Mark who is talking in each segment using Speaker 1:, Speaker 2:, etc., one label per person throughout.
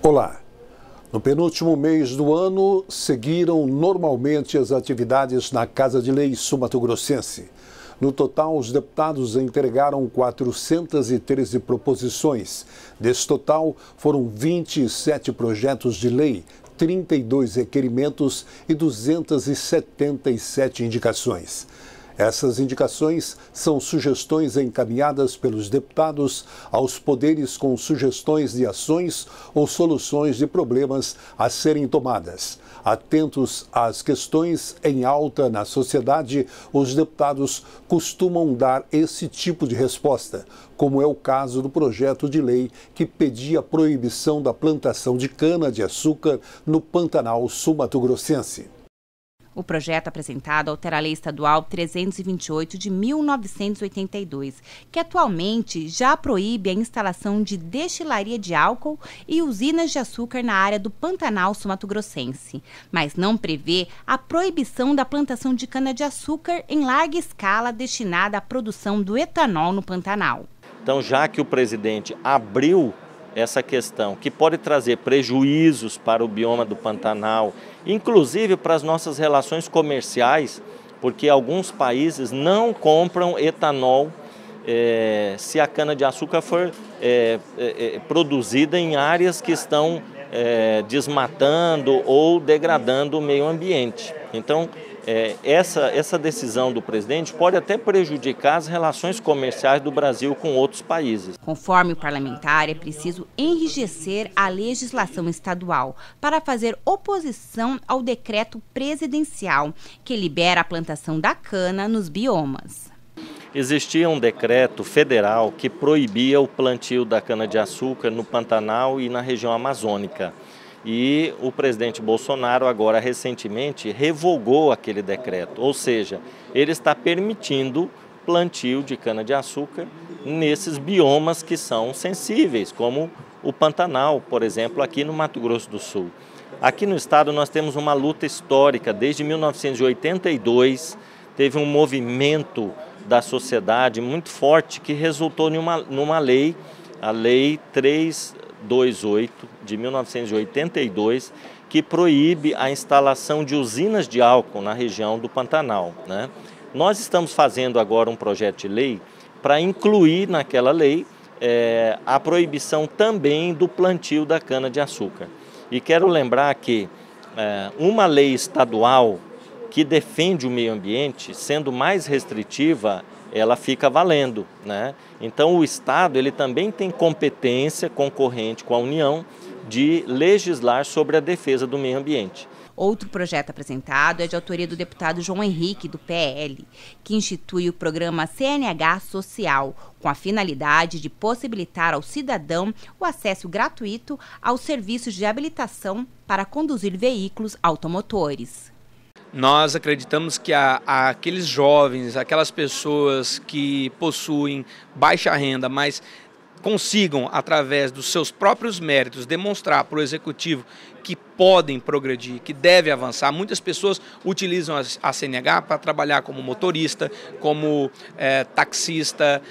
Speaker 1: Olá! No penúltimo mês do ano, seguiram normalmente as atividades na Casa de Lei sul-mato-grossense. No total, os deputados entregaram 413 proposições. Desse total, foram 27 projetos de lei, 32 requerimentos e 277 indicações. Essas indicações são sugestões encaminhadas pelos deputados aos poderes com sugestões de ações ou soluções de problemas a serem tomadas. Atentos às questões em alta na sociedade, os deputados costumam dar esse tipo de resposta, como é o caso do projeto de lei que pedia a proibição da plantação de cana-de-açúcar no Pantanal sul-mato-grossense.
Speaker 2: O projeto apresentado altera a Lei Estadual 328 de 1982, que atualmente já proíbe a instalação de destilaria de álcool e usinas de açúcar na área do Pantanal sul-mato-grossense, mas não prevê a proibição da plantação de cana-de-açúcar em larga escala destinada à produção do etanol no Pantanal.
Speaker 3: Então, já que o presidente abriu essa questão, que pode trazer prejuízos para o bioma do Pantanal, inclusive para as nossas relações comerciais, porque alguns países não compram etanol se a cana-de-açúcar for produzida em áreas que estão desmatando ou degradando o meio ambiente. Então, essa decisão do presidente pode até prejudicar as relações comerciais do Brasil com outros países.
Speaker 2: Conforme o parlamentar, é preciso enrijecer a legislação estadual para fazer oposição ao decreto presidencial que libera a plantação da cana nos biomas.
Speaker 3: Existia um decreto federal que proibia o plantio da cana-de-açúcar no Pantanal e na região amazônica. E o presidente Bolsonaro agora recentemente revogou aquele decreto, ou seja, ele está permitindo plantio de cana-de-açúcar nesses biomas que são sensíveis, como o Pantanal, por exemplo, aqui no Mato Grosso do Sul. Aqui no estado nós temos uma luta histórica, desde 1982, teve um movimento da sociedade muito forte que resultou numa lei, a Lei 328 de 1982, que proíbe a instalação de usinas de álcool na região do Pantanal, né? Nós estamos fazendo agora um projeto de lei para incluir naquela lei a proibição também do plantio da cana-de-açúcar. E quero lembrar que uma lei estadual que defende o meio ambiente, sendo mais restritiva, ela fica valendo, né? Então o Estado ele também tem competência concorrente com a União de legislar sobre a defesa do meio ambiente.
Speaker 2: Outro projeto apresentado é de autoria do deputado João Henrique, do PL, que institui o programa CNH Social, com a finalidade de possibilitar ao cidadão o acesso gratuito aos serviços de habilitação para conduzir veículos automotores.
Speaker 4: Nós acreditamos que aqueles jovens, aquelas pessoas que possuem baixa renda, mas consigam, através dos seus próprios méritos, demonstrar para o executivo que podem progredir, que devem avançar. Muitas pessoas utilizam a CNH para trabalhar como motorista, como taxista,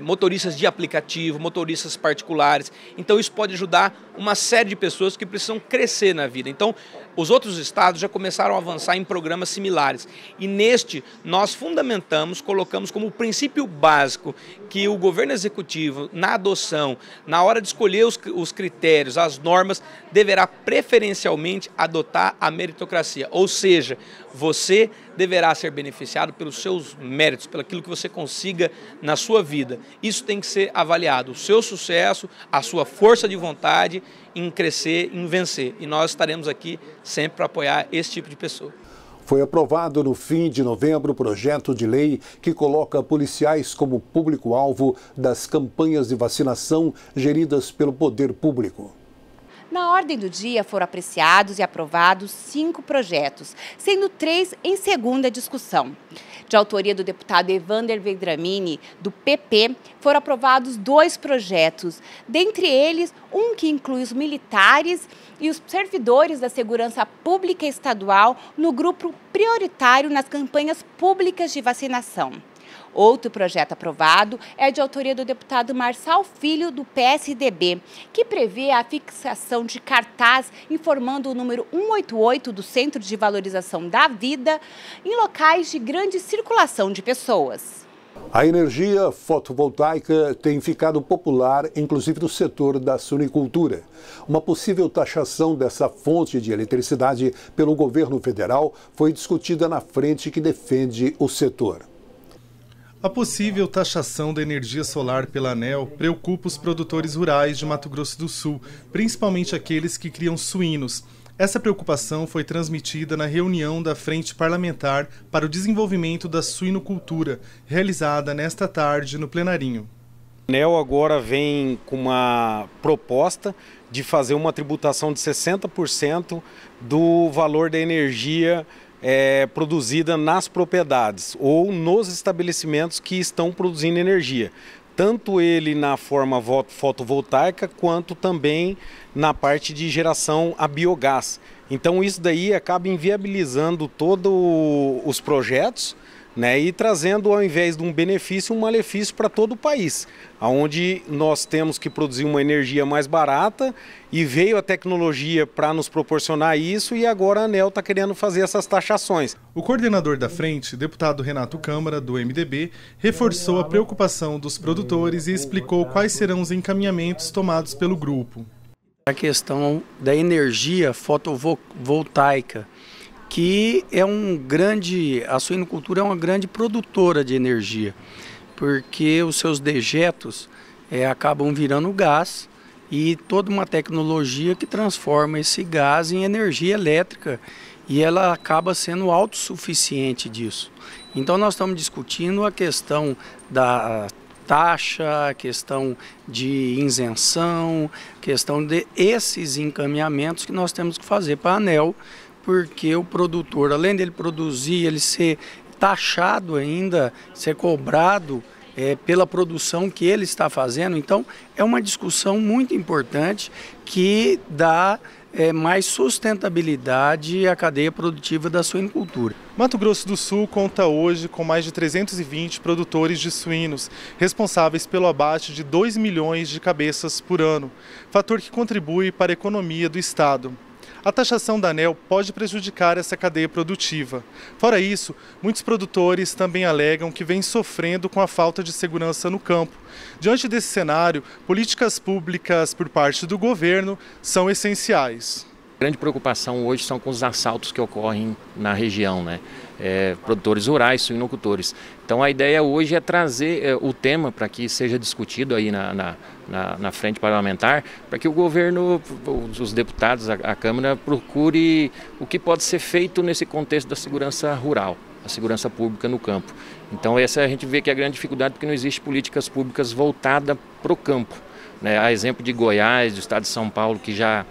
Speaker 4: motoristas de aplicativo, motoristas particulares. Então isso pode ajudar uma série de pessoas que precisam crescer na vida. Então os outros estados já começaram a avançar em programas similares. E neste nós fundamentamos, colocamos como princípio básico que o governo executivo, na adoção, na hora de escolher os critérios, as normas, deverá preferencialmente adotar a meritocracia, ou seja, você deverá ser beneficiado pelos seus méritos, pelo aquilo que você consiga na sua vida. Isso tem que ser avaliado, o seu sucesso, a sua força de vontade em crescer, em vencer. E nós estaremos aqui sempre para apoiar esse tipo de pessoa.
Speaker 1: Foi aprovado no fim de novembro o projeto de lei que coloca policiais como público-alvo das campanhas de vacinação geridas pelo poder público.
Speaker 2: Na ordem do dia foram apreciados e aprovados 5 projetos, sendo 3 em segunda discussão. De autoria do deputado Evander Vendramini, do PP, foram aprovados 2 projetos, dentre eles um que inclui os militares e os servidores da segurança pública estadual no grupo prioritário nas campanhas públicas de vacinação. Outro projeto aprovado é de autoria do deputado Marçal Filho, do PSDB, que prevê a fixação de cartaz informando o número 188 do Centro de Valorização da Vida em locais de grande circulação de pessoas.
Speaker 1: A energia fotovoltaica tem ficado popular, inclusive no setor da suinicultura. Uma possível taxação dessa fonte de eletricidade pelo governo federal foi discutida na frente que defende o setor.
Speaker 5: A possível taxação da energia solar pela ANEEL preocupa os produtores rurais de Mato Grosso do Sul, principalmente aqueles que criam suínos. Essa preocupação foi transmitida na reunião da Frente Parlamentar para o Desenvolvimento da Suinocultura, realizada nesta tarde no plenarinho.
Speaker 6: A ANEEL agora vem com uma proposta de fazer uma tributação de 60% do valor da energia produzida nas propriedades ou nos estabelecimentos que estão produzindo energia. Tanto ele na forma fotovoltaica, quanto também na parte de geração a biogás. Então isso daí acaba inviabilizando todos os projetos, né, e trazendo, ao invés de um benefício, um malefício para todo o país, onde nós temos que produzir uma energia mais barata e veio a tecnologia para nos proporcionar isso e agora a ANEEL está querendo fazer essas taxações.
Speaker 5: O coordenador da frente, deputado Renato Câmara, do MDB, reforçou a preocupação dos produtores e explicou quais serão os encaminhamentos tomados pelo grupo.
Speaker 7: A questão da energia fotovoltaica, que é a suinocultura é uma grande produtora de energia, porque os seus dejetos acabam virando gás e toda uma tecnologia que transforma esse gás em energia elétrica e ela acaba sendo autossuficiente disso. Então nós estamos discutindo a questão da taxa, a questão de isenção, questão de esses encaminhamentos que nós temos que fazer para a ANEEL, porque o produtor, além dele produzir, ele ser taxado ainda, ser cobrado pela produção que ele está fazendo. Então, é uma discussão muito importante que dá mais sustentabilidade à cadeia produtiva da suinocultura.
Speaker 5: Mato Grosso do Sul conta hoje com mais de 320 produtores de suínos, responsáveis pelo abate de 2 milhões de cabeças por ano, fator que contribui para a economia do estado. A taxação da ANEEL pode prejudicar essa cadeia produtiva. Fora isso, muitos produtores também alegam que vêm sofrendo com a falta de segurança no campo. Diante desse cenário, políticas públicas por parte do governo são essenciais.
Speaker 8: A grande preocupação hoje são com os assaltos que ocorrem na região, né? Produtores rurais, suinocultores. Então a ideia hoje é trazer o tema para que seja discutido aí na frente parlamentar, para que o governo, os deputados, a Câmara, procure o que pode ser feito nesse contexto da segurança rural, a segurança pública no campo. Então essa a gente vê que é a grande dificuldade, porque não existe políticas públicas voltadas para o campo. Né? A exemplo de Goiás, do estado de São Paulo, que já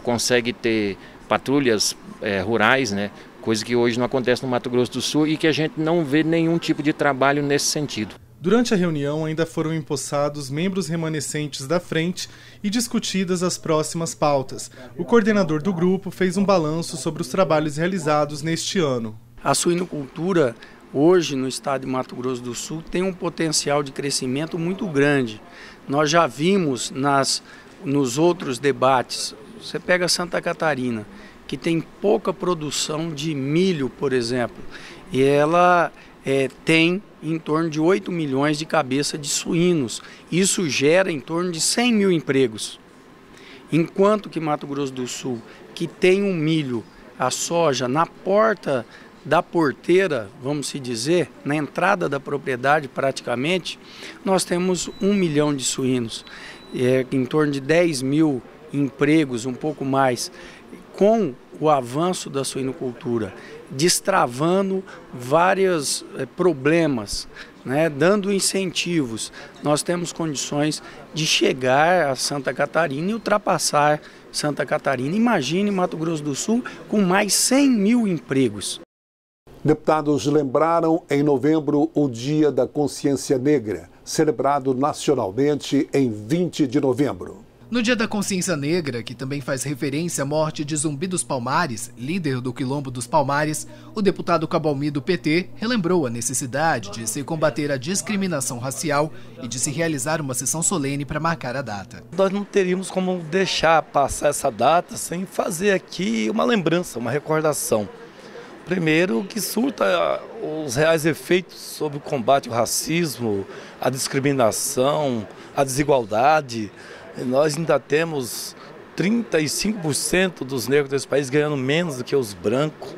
Speaker 8: consegue ter patrulhas rurais, né? Coisa que hoje não acontece no Mato Grosso do Sul e que a gente não vê nenhum tipo de trabalho nesse sentido.
Speaker 5: Durante a reunião ainda foram empossados membros remanescentes da frente e discutidas as próximas pautas. O coordenador do grupo fez um balanço sobre os trabalhos realizados neste ano.
Speaker 7: A suinocultura hoje no estado de Mato Grosso do Sul tem um potencial de crescimento muito grande. Nós já vimos nos outros debates, você pega Santa Catarina, que tem pouca produção de milho, por exemplo, e ela tem em torno de 8 milhões de cabeças de suínos. Isso gera em torno de 100 mil empregos. Enquanto que Mato Grosso do Sul, que tem o milho, a soja na porta da porteira, vamos se dizer, na entrada da propriedade praticamente, nós temos 1 milhão de suínos, em torno de 10 mil empregos, um pouco mais, com o avanço da suinocultura, destravando vários problemas, né, dando incentivos. Nós temos condições de chegar a Santa Catarina e ultrapassar Santa Catarina. Imagine Mato Grosso do Sul com mais 100 mil empregos.
Speaker 1: Deputados lembraram em novembro o Dia da Consciência Negra, celebrado nacionalmente em 20 de novembro.
Speaker 9: No Dia da Consciência Negra, que também faz referência à morte de Zumbi dos Palmares, líder do Quilombo dos Palmares, o deputado Cabalmi do PT relembrou a necessidade de se combater a discriminação racial e de se realizar uma sessão solene para marcar a data.
Speaker 10: Nós não teríamos como deixar passar essa data sem fazer aqui uma lembrança, uma recordação. Primeiro, que surta os reais efeitos sobre o combate ao racismo, a discriminação, a desigualdade. Nós ainda temos 35% dos negros desse país ganhando menos do que os brancos.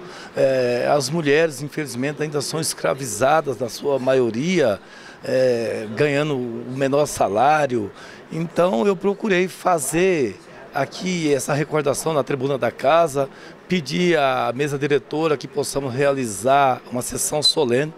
Speaker 10: As mulheres, infelizmente, ainda são escravizadas, na sua maioria, ganhando o menor salário. Então, eu procurei fazer aqui essa recordação na tribuna da casa, pedir à mesa diretora que possamos realizar uma sessão solene,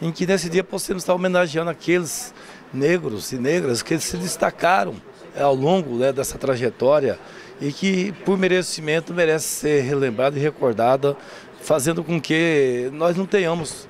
Speaker 10: em que nesse dia possamos estar homenageando aqueles negros e negras que se destacaram ao longo dessa trajetória e que, por merecimento, merece ser relembrada e recordada, fazendo com que nós não tenhamos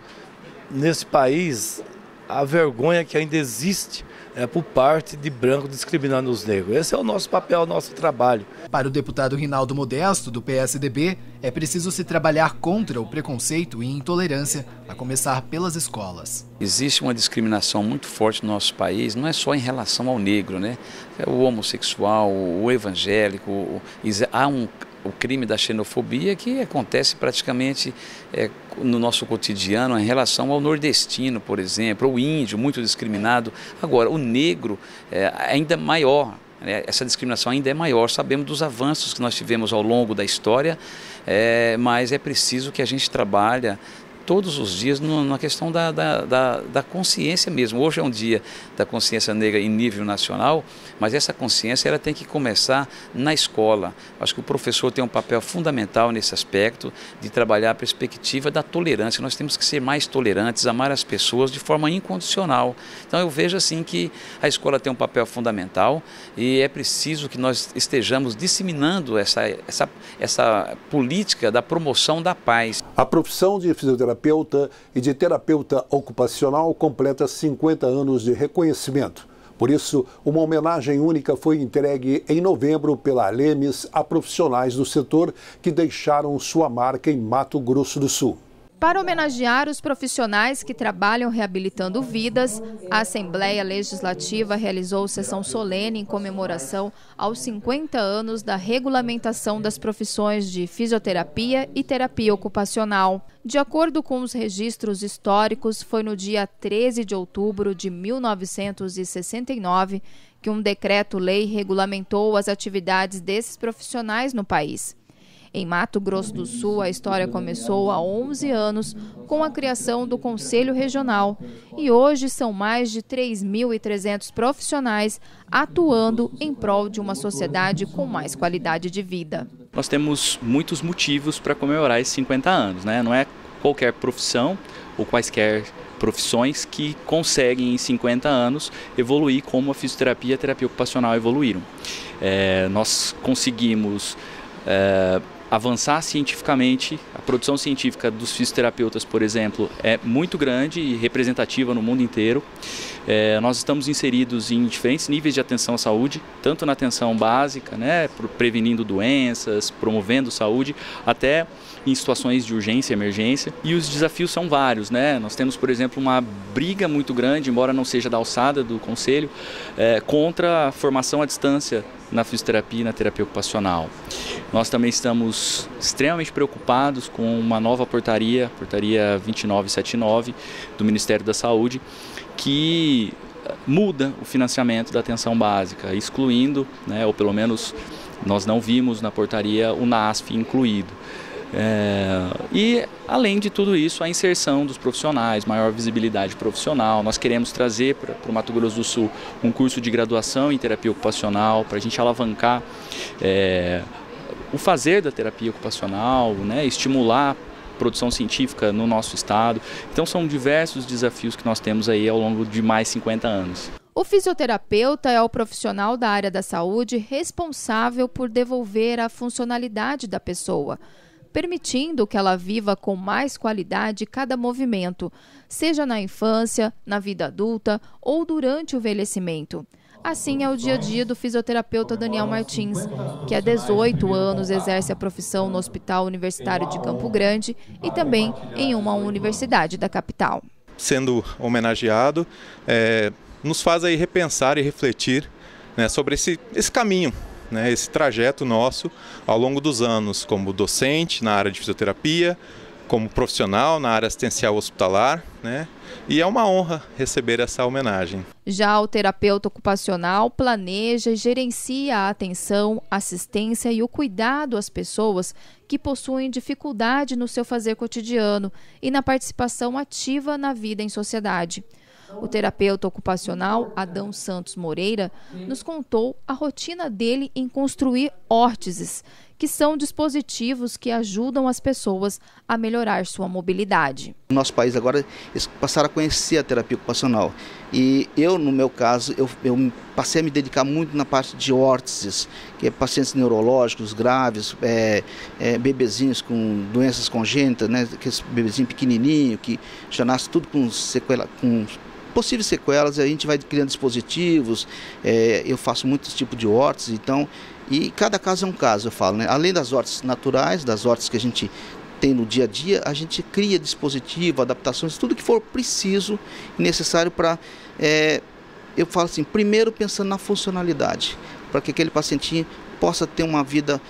Speaker 10: nesse país a vergonha que ainda existe por parte de branco discriminando os negros. Esse é o nosso papel, o nosso trabalho.
Speaker 9: Para o deputado Rinaldo Modesto, do PSDB, é preciso se trabalhar contra o preconceito e intolerância, a começar pelas escolas.
Speaker 11: Existe uma discriminação muito forte no nosso país, não é só em relação ao negro, né? O homossexual, o evangélico, há o crime da xenofobia que acontece praticamente no nosso cotidiano em relação ao nordestino, por exemplo, ou índio, muito discriminado. Agora, o negro ainda é maior, né? Essa discriminação ainda é maior. Sabemos dos avanços que nós tivemos ao longo da história, mas é preciso que a gente trabalhe todos os dias na questão da consciência mesmo. Hoje é um dia da consciência negra em nível nacional, mas essa consciência ela tem que começar na escola. Acho que o professor tem um papel fundamental nesse aspecto de trabalhar a perspectiva da tolerância. Nós temos que ser mais tolerantes, amar as pessoas de forma incondicional. Então eu vejo assim que a escola tem um papel fundamental e é preciso que nós estejamos disseminando essa política da promoção da paz.
Speaker 1: A profissão de fisioterapeuta e de terapeuta ocupacional completa 50 anos de reconhecimento. Por isso, uma homenagem única foi entregue em novembro pela Alemes a profissionais do setor que deixaram sua marca em Mato Grosso do Sul.
Speaker 12: Para homenagear os profissionais que trabalham reabilitando vidas, a Assembleia Legislativa realizou sessão solene em comemoração aos 50 anos da regulamentação das profissões de fisioterapia e terapia ocupacional. De acordo com os registros históricos, foi no dia 13 de outubro de 1969 que um decreto-lei regulamentou as atividades desses profissionais no país. Em Mato Grosso do Sul, a história começou há 11 anos com a criação do Conselho Regional e hoje são mais de 3.300 profissionais atuando em prol de uma sociedade com mais qualidade de vida.
Speaker 13: Nós temos muitos motivos para comemorar esses 50 anos, né? Não é qualquer profissão ou quaisquer profissões que conseguem em 50 anos evoluir como a fisioterapia e a terapia ocupacional evoluíram. Nós conseguimos avançar cientificamente. A produção científica dos fisioterapeutas, por exemplo, é muito grande e representativa no mundo inteiro. Nós estamos inseridos em diferentes níveis de atenção à saúde, tanto na atenção básica, né, prevenindo doenças, promovendo saúde, até em situações de urgência e emergência. E os desafios são vários, né? Nós temos, por exemplo, uma briga muito grande, embora não seja da alçada do Conselho, contra a formação à distância na fisioterapia e na terapia ocupacional. Nós também estamos extremamente preocupados com uma nova portaria 2979 do Ministério da Saúde, que muda o financiamento da atenção básica, excluindo, né, ou pelo menos nós não vimos na portaria o NASF incluído. E, além de tudo isso, a inserção dos profissionais, maior visibilidade profissional. Nós queremos trazer para o Mato Grosso do Sul um curso de graduação em terapia ocupacional para a gente alavancar o fazer da terapia ocupacional, né, estimular a produção científica no nosso estado. Então são diversos desafios que nós temos aí ao longo de mais 50 anos.
Speaker 12: O fisioterapeuta é o profissional da área da saúde responsável por devolver a funcionalidade da pessoa, permitindo que ela viva com mais qualidade cada movimento, seja na infância, na vida adulta ou durante o envelhecimento. Assim é o dia a dia do fisioterapeuta Daniel Martins, que há 18 anos exerce a profissão no Hospital Universitário de Campo Grande e também em uma universidade da capital.
Speaker 14: Sendo homenageado, nos faz aí repensar e refletir, né, sobre esse caminho, né, esse trajeto nosso ao longo dos anos, como docente na área de fisioterapia, como profissional na área assistencial hospitalar, né? E é uma honra receber essa homenagem.
Speaker 12: Já o terapeuta ocupacional planeja e gerencia a atenção, assistência e o cuidado às pessoas que possuem dificuldade no seu fazer cotidiano e na participação ativa na vida em sociedade. O terapeuta ocupacional Adão Santos Moreira nos contou a rotina dele em construir órteses, que são dispositivos que ajudam as pessoas a melhorar sua mobilidade.
Speaker 15: No nosso país agora eles passaram a conhecer a terapia ocupacional e eu, no meu caso, eu passei a me dedicar muito na parte de órteses, que é pacientes neurológicos graves, bebezinhos com doenças congênitas, né, aqueles bebezinhos pequenininho que já nasce tudo com sequela, com possíveis sequelas, a gente vai criando dispositivos, eu faço muitos tipos de órteses, então, e cada caso é um caso, eu falo, né? Além das órteses naturais, das órteses que a gente tem no dia a dia, a gente cria dispositivo, adaptações, tudo que for preciso e necessário para, eu falo assim, primeiro pensando na funcionalidade, para que aquele pacientinho possa ter uma vida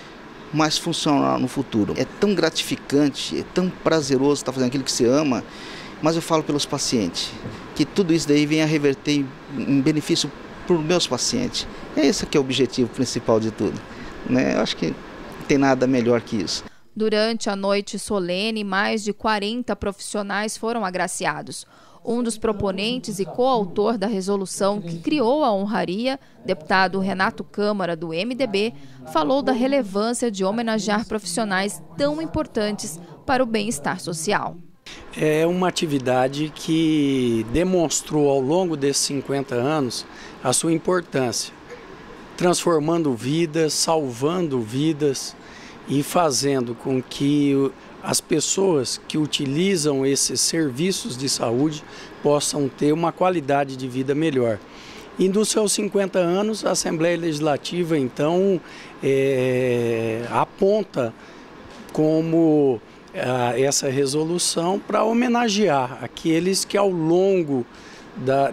Speaker 15: mais funcional no futuro. É tão gratificante, é tão prazeroso estar fazendo aquilo que você ama, mas eu falo pelos pacientes, que tudo isso daí vem a reverter em benefício para os meus pacientes. Esse que é o objetivo principal de tudo, né? Eu acho que não tem nada melhor que isso.
Speaker 12: Durante a noite solene, mais de 40 profissionais foram agraciados. Um dos proponentes e coautor da resolução que criou a honraria, deputado Renato Câmara, do MDB, falou da relevância de homenagear profissionais tão importantes para o bem-estar social.
Speaker 7: É uma atividade que demonstrou ao longo desses 50 anos a sua importância, transformando vidas, salvando vidas e fazendo com que as pessoas que utilizam esses serviços de saúde possam ter uma qualidade de vida melhor. E nos seus 50 anos, a Assembleia Legislativa, então, aponta como essa resolução para homenagear aqueles que ao longo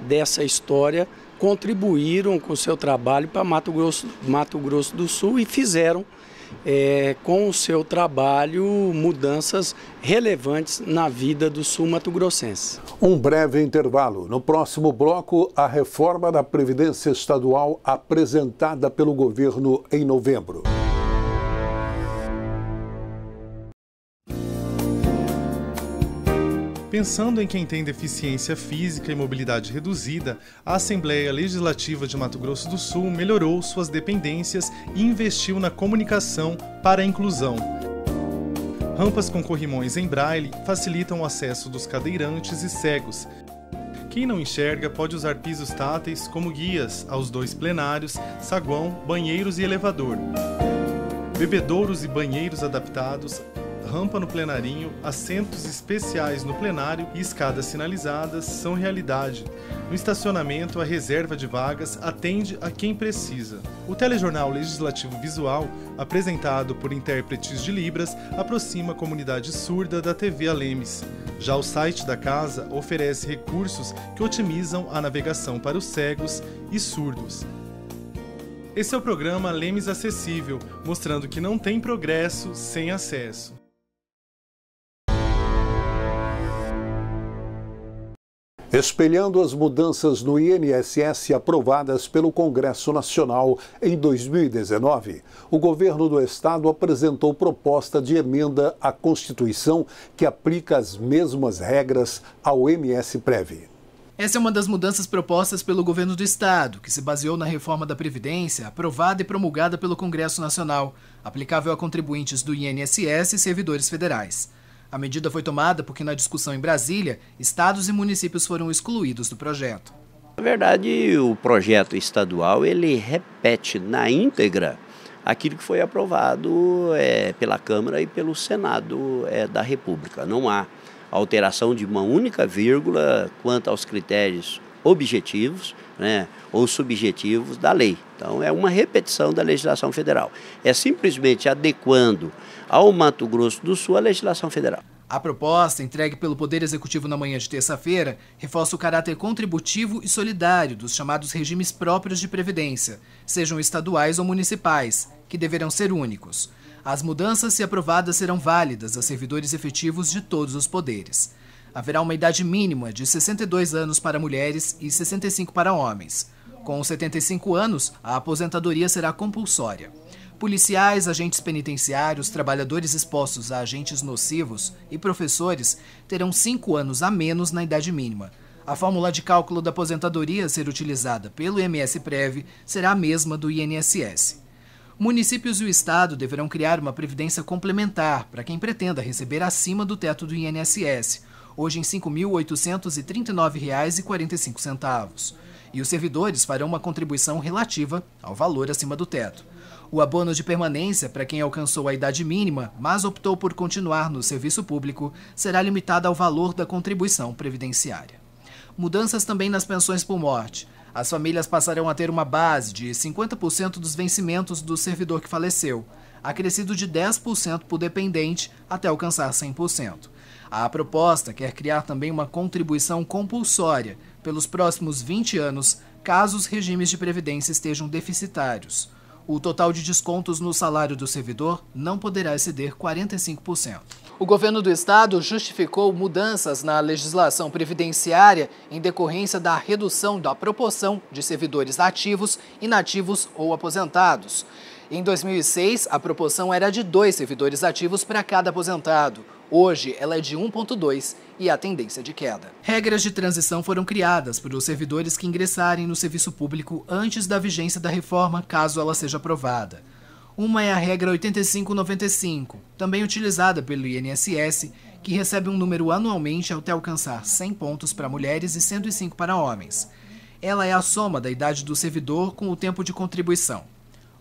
Speaker 7: dessa história contribuíram com o seu trabalho para Mato Grosso do Sul e fizeram com o seu trabalho mudanças relevantes na vida do sul mato-grossense.
Speaker 1: Um breve intervalo. No próximo bloco, a reforma da Previdência Estadual apresentada pelo governo em novembro.
Speaker 5: Pensando em quem tem deficiência física e mobilidade reduzida, a Assembleia Legislativa de Mato Grosso do Sul melhorou suas dependências e investiu na comunicação para a inclusão. Rampas com corrimões em braille facilitam o acesso dos cadeirantes e cegos. Quem não enxerga pode usar pisos táteis como guias aos 2 plenários, saguão, banheiros e elevador. Bebedouros e banheiros adaptados, rampa no plenarinho, assentos especiais no plenário e escadas sinalizadas são realidade. No estacionamento, a reserva de vagas atende a quem precisa. O telejornal Legislativo Visual, apresentado por intérpretes de Libras, aproxima a comunidade surda da TV Alemes. Já o site da casa oferece recursos que otimizam a navegação para os cegos e surdos. Esse é o programa Lemes Acessível, mostrando que não tem progresso sem acesso.
Speaker 1: Espelhando as mudanças no INSS aprovadas pelo Congresso Nacional em 2019, o governo do estado apresentou proposta de emenda à Constituição que aplica as mesmas regras ao MS-Prev.
Speaker 9: Essa é uma das mudanças propostas pelo governo do estado, que se baseou na reforma da Previdência, aprovada e promulgada pelo Congresso Nacional, aplicável a contribuintes do INSS e servidores federais. A medida foi tomada porque, na discussão em Brasília, estados e municípios foram excluídos do projeto.
Speaker 16: Na verdade, o projeto estadual ele repete na íntegra aquilo que foi aprovado pela Câmara e pelo Senado da República. Não há alteração de uma única vírgula quanto aos critérios objetivos, né, ou subjetivos da lei. Então é uma repetição da legislação federal. É simplesmente adequando ao Mato Grosso do Sul a legislação federal.
Speaker 9: A proposta, entregue pelo Poder Executivo na manhã de terça-feira, reforça o caráter contributivo e solidário dos chamados regimes próprios de previdência, sejam estaduais ou municipais, que deverão ser únicos. As mudanças, se aprovadas, serão válidas a servidores efetivos de todos os poderes. Haverá uma idade mínima de 62 anos para mulheres e 65 para homens. Com 75 anos, a aposentadoria será compulsória. Policiais, agentes penitenciários, trabalhadores expostos a agentes nocivos e professores terão 5 anos a menos na idade mínima. A fórmula de cálculo da aposentadoria a ser utilizada pelo IMS-Prev será a mesma do INSS. Municípios e o Estado deverão criar uma previdência complementar para quem pretenda receber acima do teto do INSS, hoje em R$ 5.839,45. E os servidores farão uma contribuição relativa ao valor acima do teto. O abono de permanência para quem alcançou a idade mínima, mas optou por continuar no serviço público, será limitado ao valor da contribuição previdenciária. Mudanças também nas pensões por morte. As famílias passarão a ter uma base de 50% dos vencimentos do servidor que faleceu, acrescido de 10% por dependente até alcançar 100%. A proposta quer criar também uma contribuição compulsória pelos próximos 20 anos, caso os regimes de previdência estejam deficitários. O total de descontos no salário do servidor não poderá exceder 45%. O governo do estado justificou mudanças na legislação previdenciária em decorrência da redução da proporção de servidores ativos, inativos ou aposentados. Em 2006, a proporção era de 2 servidores ativos para cada aposentado. Hoje, ela é de 1,2 e a tendência de queda. Regras de transição foram criadas para os servidores que ingressarem no serviço público antes da vigência da reforma, caso ela seja aprovada. Uma é a regra 8595, também utilizada pelo INSS, que recebe um número anualmente até alcançar 100 pontos para mulheres e 105 para homens. Ela é a soma da idade do servidor com o tempo de contribuição.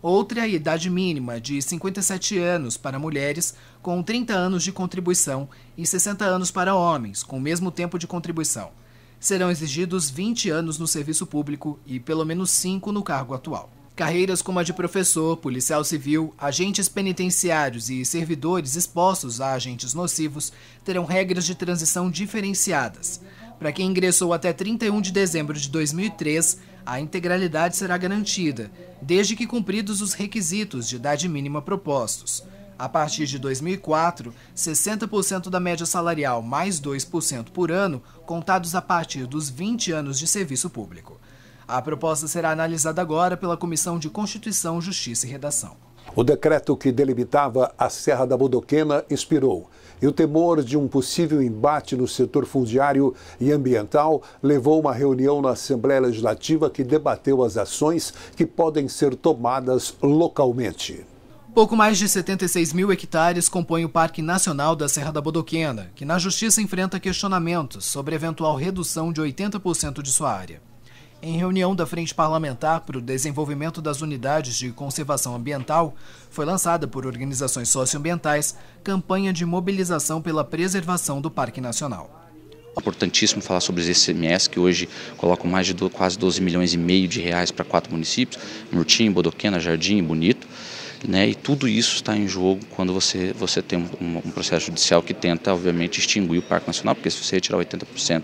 Speaker 9: Outra é a idade mínima, de 57 anos para mulheres, com 30 anos de contribuição, e 60 anos para homens, com o mesmo tempo de contribuição. Serão exigidos 20 anos no serviço público e pelo menos 5 no cargo atual. Carreiras como a de professor, policial civil, agentes penitenciários e servidores expostos a agentes nocivos terão regras de transição diferenciadas. Para quem ingressou até 31 de dezembro de 2003, a integralidade será garantida, desde que cumpridos os requisitos de idade mínima propostos. A partir de 2004, 60% da média salarial mais 2% por ano, contados a partir dos 20 anos de serviço público. A proposta será analisada agora pela Comissão de Constituição, Justiça e Redação.
Speaker 1: O decreto que delimitava a Serra da Bodoquena expirou. E o temor de um possível embate no setor fundiário e ambiental levou uma reunião na Assembleia Legislativa que debateu as ações que podem ser tomadas localmente.
Speaker 9: Pouco mais de 76 mil hectares compõem o Parque Nacional da Serra da Bodoquena, que na Justiça enfrenta questionamentos sobre eventual redução de 80% de sua área. Em reunião da Frente Parlamentar para o Desenvolvimento das Unidades de Conservação Ambiental, foi lançada por organizações socioambientais campanha de mobilização pela preservação do Parque Nacional.
Speaker 17: É importantíssimo falar sobre os ICMS, que hoje colocam mais de quase 12 milhões e meio de reais para 4 municípios, Murtinho, Bodoquena, Jardim e Bonito. E tudo isso está em jogo quando você tem um processo judicial que tenta, obviamente, extinguir o Parque Nacional, porque se você retirar 80%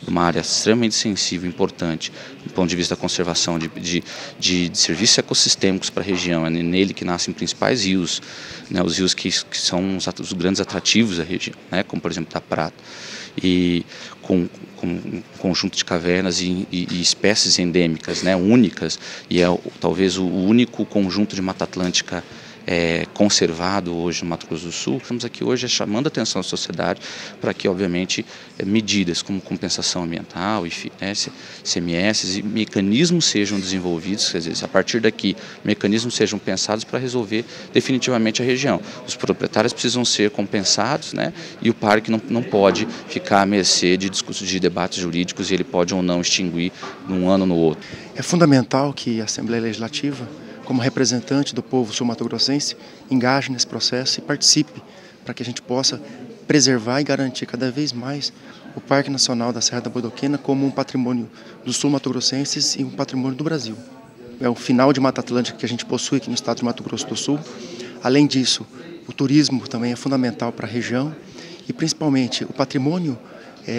Speaker 17: de uma área extremamente sensível e importante, do ponto de vista da conservação de serviços ecossistêmicos para a região, é nele que nascem principais rios, os rios que são os grandes atrativos da região, como, por exemplo, da Prata, e com um conjunto de cavernas e espécies endêmicas, únicas, e é talvez o único conjunto de Mata Atlântica conservado hoje no Mato Grosso do Sul. Estamos aqui hoje chamando a atenção da sociedade para que, obviamente, medidas como compensação ambiental, ICMS e mecanismos sejam desenvolvidos, quer dizer, a partir daqui, mecanismos sejam pensados para resolver definitivamente a região. Os proprietários precisam ser compensados, e o parque não pode ficar à mercê de discursos de debates jurídicos e ele pode ou não extinguir num ano ou no outro.
Speaker 18: É fundamental que a Assembleia Legislativa, como representante do povo sul-mato-grossense, engaje nesse processo e participe para que a gente possa preservar e garantir cada vez mais o Parque Nacional da Serra da Bodoquena como um patrimônio dos sul-mato-grossenses e um patrimônio do Brasil. É o final de Mata Atlântica que a gente possui aqui no estado de Mato Grosso do Sul. Além disso, o turismo também é fundamental para a região e principalmente o patrimônio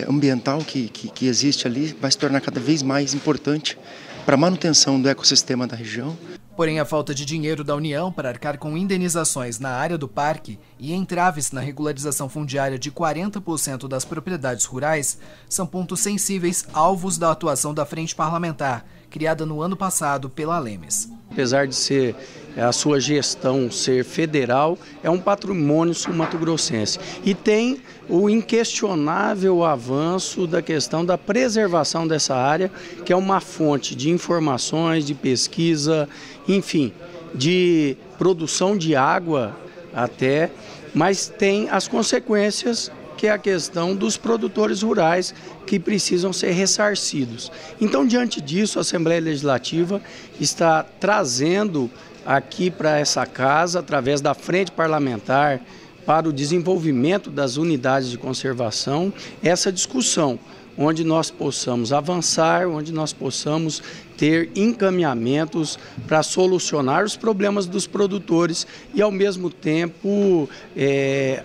Speaker 18: ambiental que existe ali vai se tornar cada vez mais importante para a manutenção do ecossistema da região.
Speaker 9: Porém, a falta de dinheiro da União para arcar com indenizações na área do parque e entraves na regularização fundiária de 40% das propriedades rurais são pontos sensíveis alvos da atuação da Frente Parlamentar, criada no ano passado pela Lemes.
Speaker 7: Apesar de ser a sua gestão ser federal, é um patrimônio sul-mato-grossense e tem o inquestionável avanço da questão da preservação dessa área, que é uma fonte de informações, de pesquisa, enfim, de produção de água até, mas tem as consequências, que é a questão dos produtores rurais que precisam ser ressarcidos. Então, diante disso, a Assembleia Legislativa está trazendo aqui para essa casa, através da Frente Parlamentar para o Desenvolvimento das Unidades de Conservação, essa discussão, onde nós possamos avançar, onde nós possamos ter encaminhamentos para solucionar os problemas dos produtores e, ao mesmo tempo,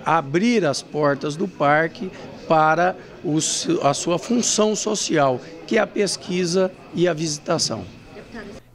Speaker 7: abrir as portas do parque para a sua função social, que é a pesquisa e a visitação.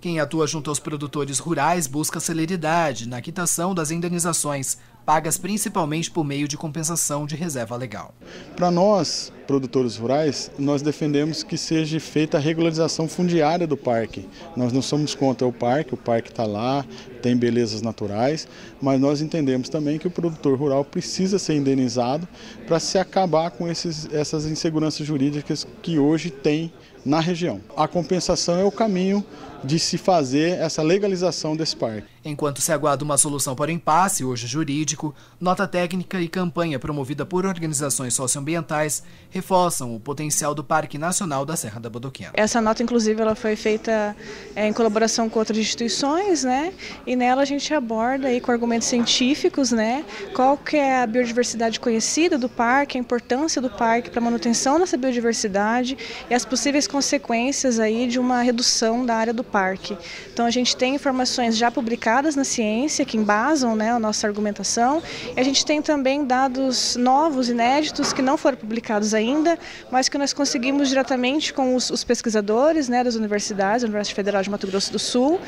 Speaker 9: Quem atua junto aos produtores rurais busca celeridade na quitação das indenizações, pagas principalmente por meio de compensação de reserva legal.
Speaker 5: Para nós, produtores rurais, nós defendemos que seja feita a regularização fundiária do parque. Nós não somos contra o parque está lá, tem belezas naturais, mas nós entendemos também que o produtor rural precisa ser indenizado para se acabar com essas inseguranças jurídicas que hoje tem na região. A compensação é o caminho de se fazer essa legalização desse parque.
Speaker 9: Enquanto se aguarda uma solução para o impasse, hoje jurídico, nota técnica e campanha promovida por organizações socioambientais reforçam o potencial do Parque Nacional da Serra da Bodoquena.
Speaker 19: Essa nota, inclusive, ela foi feita em colaboração com outras instituições, né? E nela a gente aborda aí com argumentos científicos, né? Qual que é a biodiversidade conhecida do parque, a importância do parque para a manutenção dessa biodiversidade e as possíveis consequências aí de uma redução da área do parque. Então a gente tem informações já publicadas na ciência que embasam, né, a nossa argumentação, e a gente tem também dados novos, inéditos, que não foram publicados ainda, mas que nós conseguimos diretamente com os pesquisadores, né, das universidades, a Universidade Federal de Mato Grosso do Sul,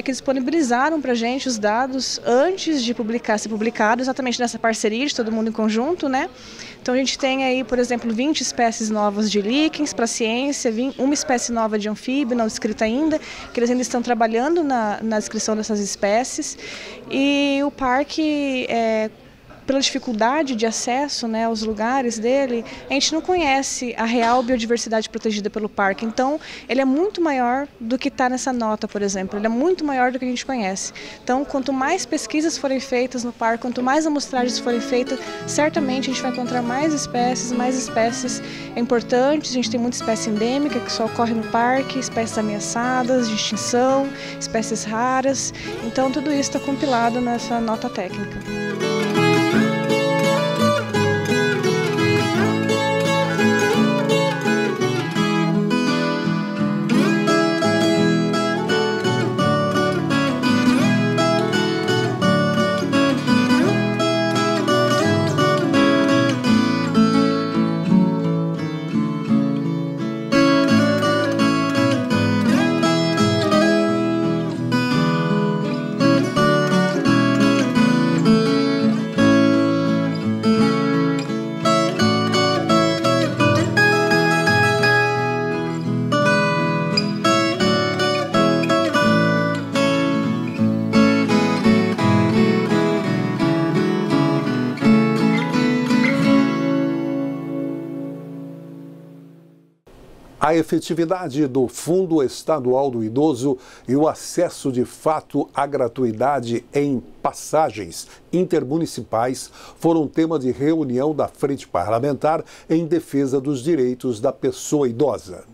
Speaker 19: que disponibilizaram para a gente os dados antes de ser publicado, exatamente nessa parceria de todo mundo em conjunto, né? Então a gente tem aí, por exemplo, 20 espécies novas de líquens para a ciência, uma espécie nova de anfíbio, não descrita ainda, que eles ainda estão trabalhando na descrição dessas espécies. E o parque, pela dificuldade de acesso, né, aos lugares dele, a gente não conhece a real biodiversidade protegida pelo parque. Então, ele é muito maior do que está nessa nota, por exemplo. Ele é muito maior do que a gente conhece. Então, quanto mais pesquisas forem feitas no parque, quanto mais amostragens forem feitas, certamente a gente vai encontrar mais espécies importantes. A gente tem muita espécie endêmica que só ocorre no parque, espécies ameaçadas, de extinção, espécies raras. Então, tudo isso está compilado nessa nota técnica.
Speaker 1: A efetividade do Fundo Estadual do Idoso e o acesso de fato à gratuidade em passagens intermunicipais foram tema de reunião da Frente Parlamentar em defesa dos direitos da pessoa idosa.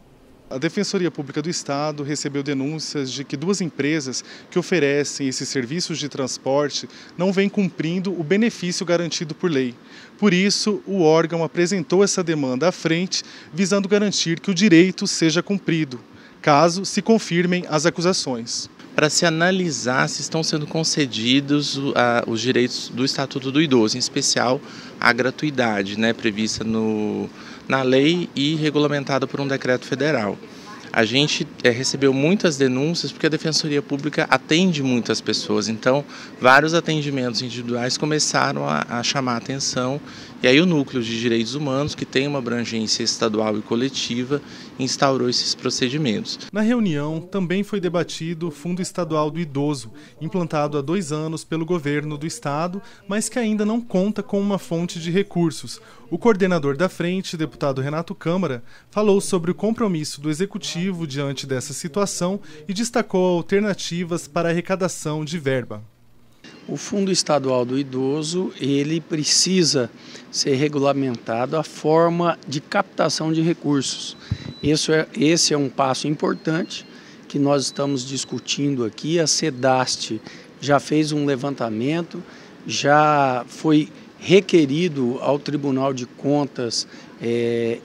Speaker 5: A Defensoria Pública do Estado recebeu denúncias de que 2 empresas que oferecem esses serviços de transporte não vêm cumprindo o benefício garantido por lei. Por isso, o órgão apresentou essa demanda à frente, visando garantir que o direito seja cumprido, caso se confirmem as acusações.
Speaker 20: Para se analisar se estão sendo concedidos os direitos do Estatuto do Idoso, em especial a gratuidade, prevista na lei e regulamentada por um decreto federal. A gente recebeu muitas denúncias porque a Defensoria Pública atende muitas pessoas, então vários atendimentos individuais começaram a chamar a atenção, e aí o Núcleo de Direitos Humanos, que tem uma abrangência estadual e coletiva, instaurou esses procedimentos.
Speaker 5: Na reunião também foi debatido o Fundo Estadual do Idoso, implantado há 2 anos pelo governo do estado, mas que ainda não conta com uma fonte de recursos. O coordenador da frente, deputado Renato Câmara, falou sobre o compromisso do executivo diante dessa situação e destacou alternativas para a arrecadação de verba.
Speaker 7: O Fundo Estadual do Idoso, ele precisa ser regulamentado a forma de captação de recursos. Esse é um passo importante que nós estamos discutindo aqui. A SEDAST já fez um levantamento, já foi requerido ao Tribunal de Contas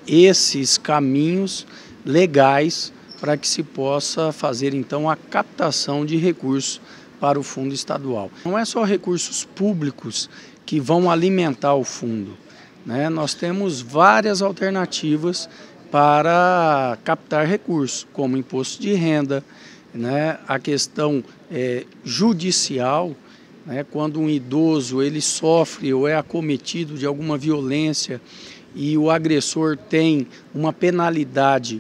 Speaker 7: esses caminhos legais para que se possa fazer então a captação de recursos para o fundo estadual. Não é só recursos públicos que vão alimentar o fundo, Nós temos várias alternativas para captar recursos, como imposto de renda, a questão judicial, quando um idoso ele sofre ou é acometido de alguma violência e o agressor tem uma penalidade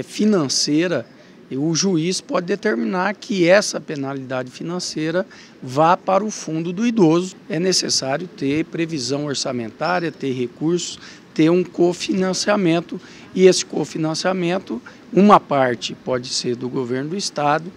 Speaker 7: financeira, o juiz pode determinar que essa penalidade financeira vá para o fundo do idoso. É necessário ter previsão orçamentária, ter recursos, ter um cofinanciamento, e esse cofinanciamento, uma parte pode ser do governo do estado,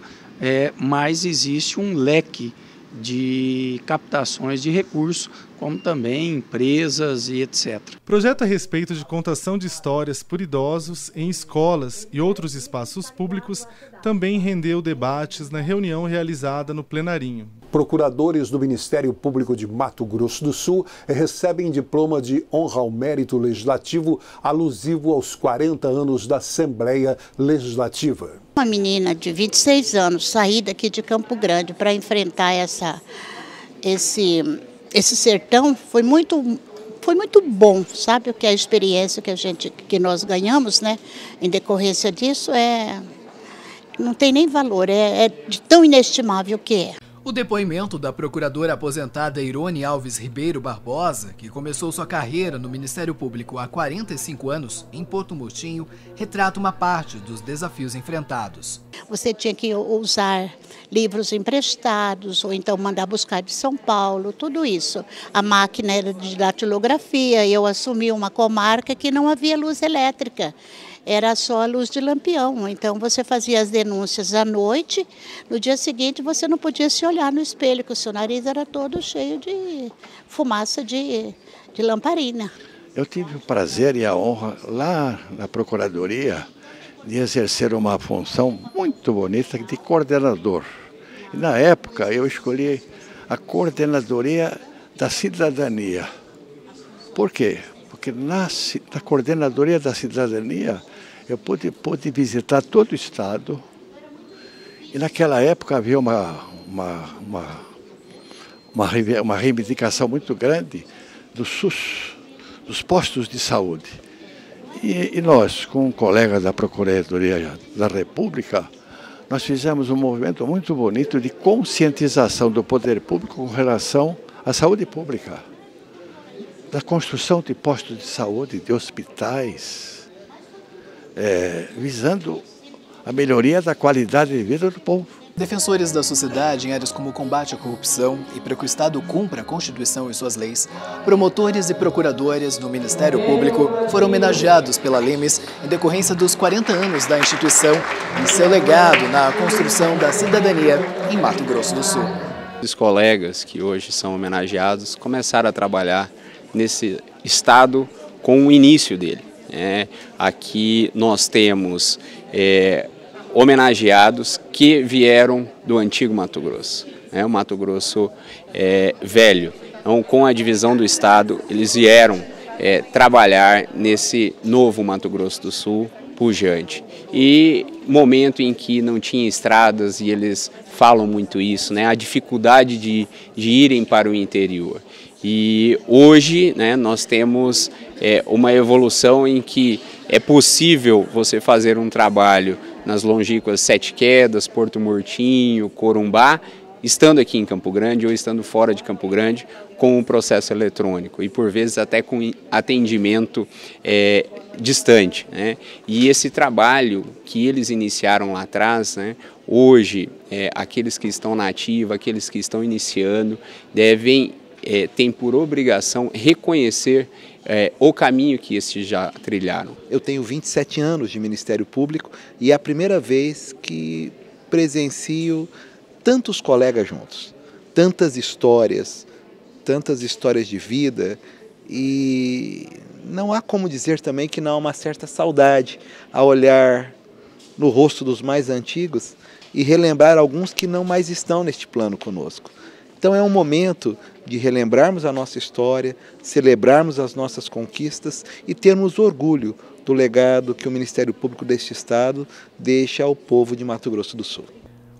Speaker 7: mas existe um leque de captações de recursos, como também empresas e etc.
Speaker 5: Projeto a respeito de contação de histórias por idosos em escolas e outros espaços públicos também rendeu debates na reunião realizada no plenarinho.
Speaker 1: Procuradores do Ministério Público de Mato Grosso do Sul recebem diploma de honra ao mérito legislativo alusivo aos 40 anos da Assembleia Legislativa.
Speaker 21: Uma menina de 26 anos sair daqui de Campo Grande para enfrentar esse sertão foi muito bom, sabe? O que a experiência que nós ganhamos, em decorrência disso não tem nem valor, é de tão inestimável que é.
Speaker 9: O depoimento da procuradora aposentada Irone Alves Ribeiro Barbosa, que começou sua carreira no Ministério Público há 45 anos, em Porto Murtinho, retrata uma parte dos desafios enfrentados.
Speaker 21: Você tinha que usar livros emprestados, ou então mandar buscar de São Paulo, tudo isso. A máquina era de datilografia, eu assumi uma comarca que não havia luz elétrica. Era só a luz de lampião, então você fazia as denúncias à noite, no dia seguinte você não podia se olhar no espelho, porque o seu nariz era todo cheio de fumaça de lamparina.
Speaker 22: Eu tive o prazer e a honra lá na Procuradoria de exercer uma função muito bonita de coordenador. E na época eu escolhi a Coordenadoria da Cidadania. Por quê? Porque na Coordenadoria da Cidadania eu pude visitar todo o estado, e naquela época havia uma reivindicação muito grande do SUS, dos postos de saúde. E nós, com um colega da Procuradoria da República, nós fizemos um movimento muito bonito de conscientização do poder público com relação à saúde pública, da construção de postos de saúde, de hospitais, visando a melhoria da qualidade de vida do povo.
Speaker 9: Defensores da sociedade em áreas como o combate à corrupção e para que o Estado cumpra a Constituição e suas leis, promotores e procuradores do Ministério Público foram homenageados pela Limes em decorrência dos 40 anos da instituição e seu legado na construção da cidadania em Mato Grosso do Sul.
Speaker 23: Os colegas que hoje são homenageados começaram a trabalhar nesse Estado com o início dele. Aqui nós temos homenageados que vieram do antigo Mato Grosso, né, o Mato Grosso velho. Então, com a divisão do Estado, eles vieram trabalhar nesse novo Mato Grosso do Sul pujante. E momento em que não tinha estradas, e eles falam muito isso, né, a dificuldade de irem para o interior. E hoje, né, nós temos uma evolução em que é possível você fazer um trabalho nas longínquas Sete Quedas, Porto Murtinho, Corumbá, estando aqui em Campo Grande ou estando fora de Campo Grande, com um processo eletrônico e por vezes até com atendimento distante, né? E esse trabalho que eles iniciaram lá atrás, né, hoje aqueles que estão na ativa, aqueles que estão iniciando, têm por obrigação reconhecer o caminho que esses já trilharam.
Speaker 2: Eu tenho 27 anos de Ministério Público e é a primeira vez que presencio tantos colegas juntos, tantas histórias de vida, e não há como dizer também que não há uma certa saudade a olhar no rosto dos mais antigos e relembrar alguns que não mais estão neste plano conosco. Então é um momento de relembrarmos a nossa história, celebrarmos as nossas conquistas e termos orgulho do legado que o Ministério Público deste Estado deixa ao povo de Mato Grosso do Sul.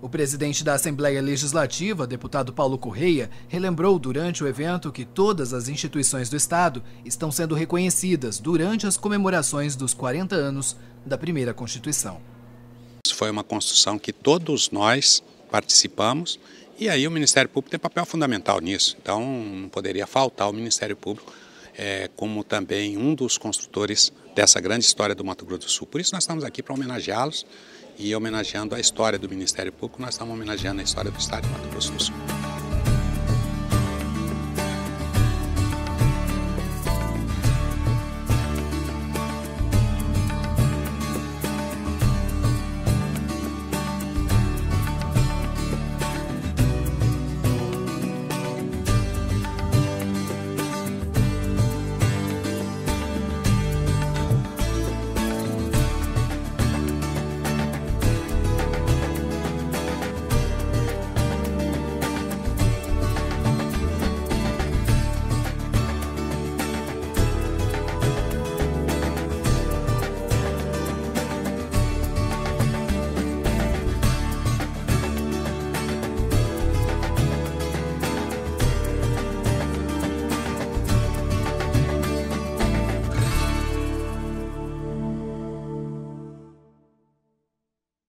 Speaker 9: O presidente da Assembleia Legislativa, deputado Paulo Correia, relembrou durante o evento que todas as instituições do Estado estão sendo reconhecidas durante as comemorações dos 40 anos da primeira Constituição.
Speaker 3: Isso foi uma construção que todos nós participamos e aí o Ministério Público tem papel fundamental nisso. Então não poderia faltar o Ministério Público como também um dos construtores dessa grande história do Mato Grosso do Sul. Por isso nós estamos aqui para homenageá-los. E homenageando a história do Ministério Público, nós estamos homenageando a história do Estado de Mato Grosso do Sul.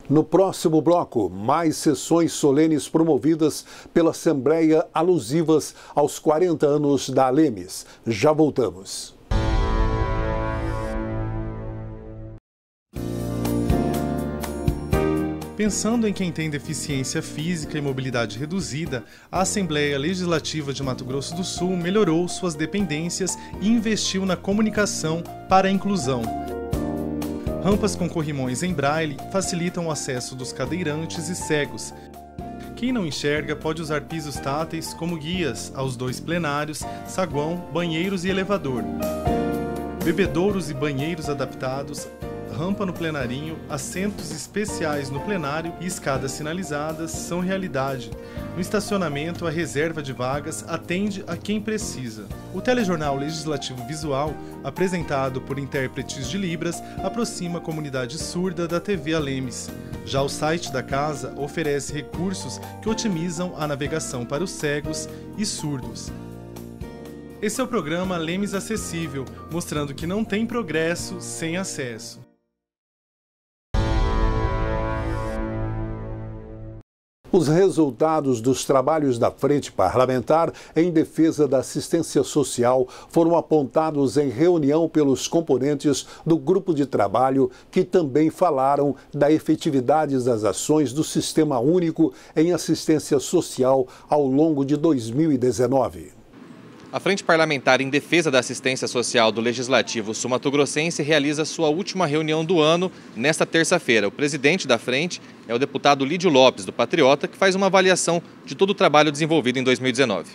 Speaker 1: No próximo bloco, mais sessões solenes promovidas pela Assembleia alusivas aos 40 anos da Alemes. Já voltamos.
Speaker 5: Pensando em quem tem deficiência física e mobilidade reduzida, a Assembleia Legislativa de Mato Grosso do Sul melhorou suas dependências e investiu na comunicação para a inclusão. Rampas com corrimões em braille facilitam o acesso dos cadeirantes e cegos. Quem não enxerga pode usar pisos táteis como guias aos 2 plenários, saguão, banheiros e elevador. Bebedouros e banheiros adaptados, rampa no plenarinho, assentos especiais no plenário e escadas sinalizadas são realidade. No estacionamento, a reserva de vagas atende a quem precisa. O telejornal legislativo visual, apresentado por intérpretes de Libras, aproxima a comunidade surda da TV Alemes. Já o site da casa oferece recursos que otimizam a navegação para os cegos e surdos. Esse é o programa Alemes Acessível, mostrando que não tem progresso sem acesso.
Speaker 1: Os resultados dos trabalhos da Frente Parlamentar em defesa da assistência social foram apontados em reunião pelos componentes do grupo de trabalho, que também falaram da efetividade das ações do Sistema Único em Assistência Social ao longo de 2019.
Speaker 4: A Frente Parlamentar em Defesa da Assistência Social do Legislativo Sul-Mato-Grossense realiza sua última reunião do ano nesta terça-feira. O presidente da frente é o deputado Lídio Lopes, do Patriota, que faz uma avaliação de todo o trabalho desenvolvido em 2019.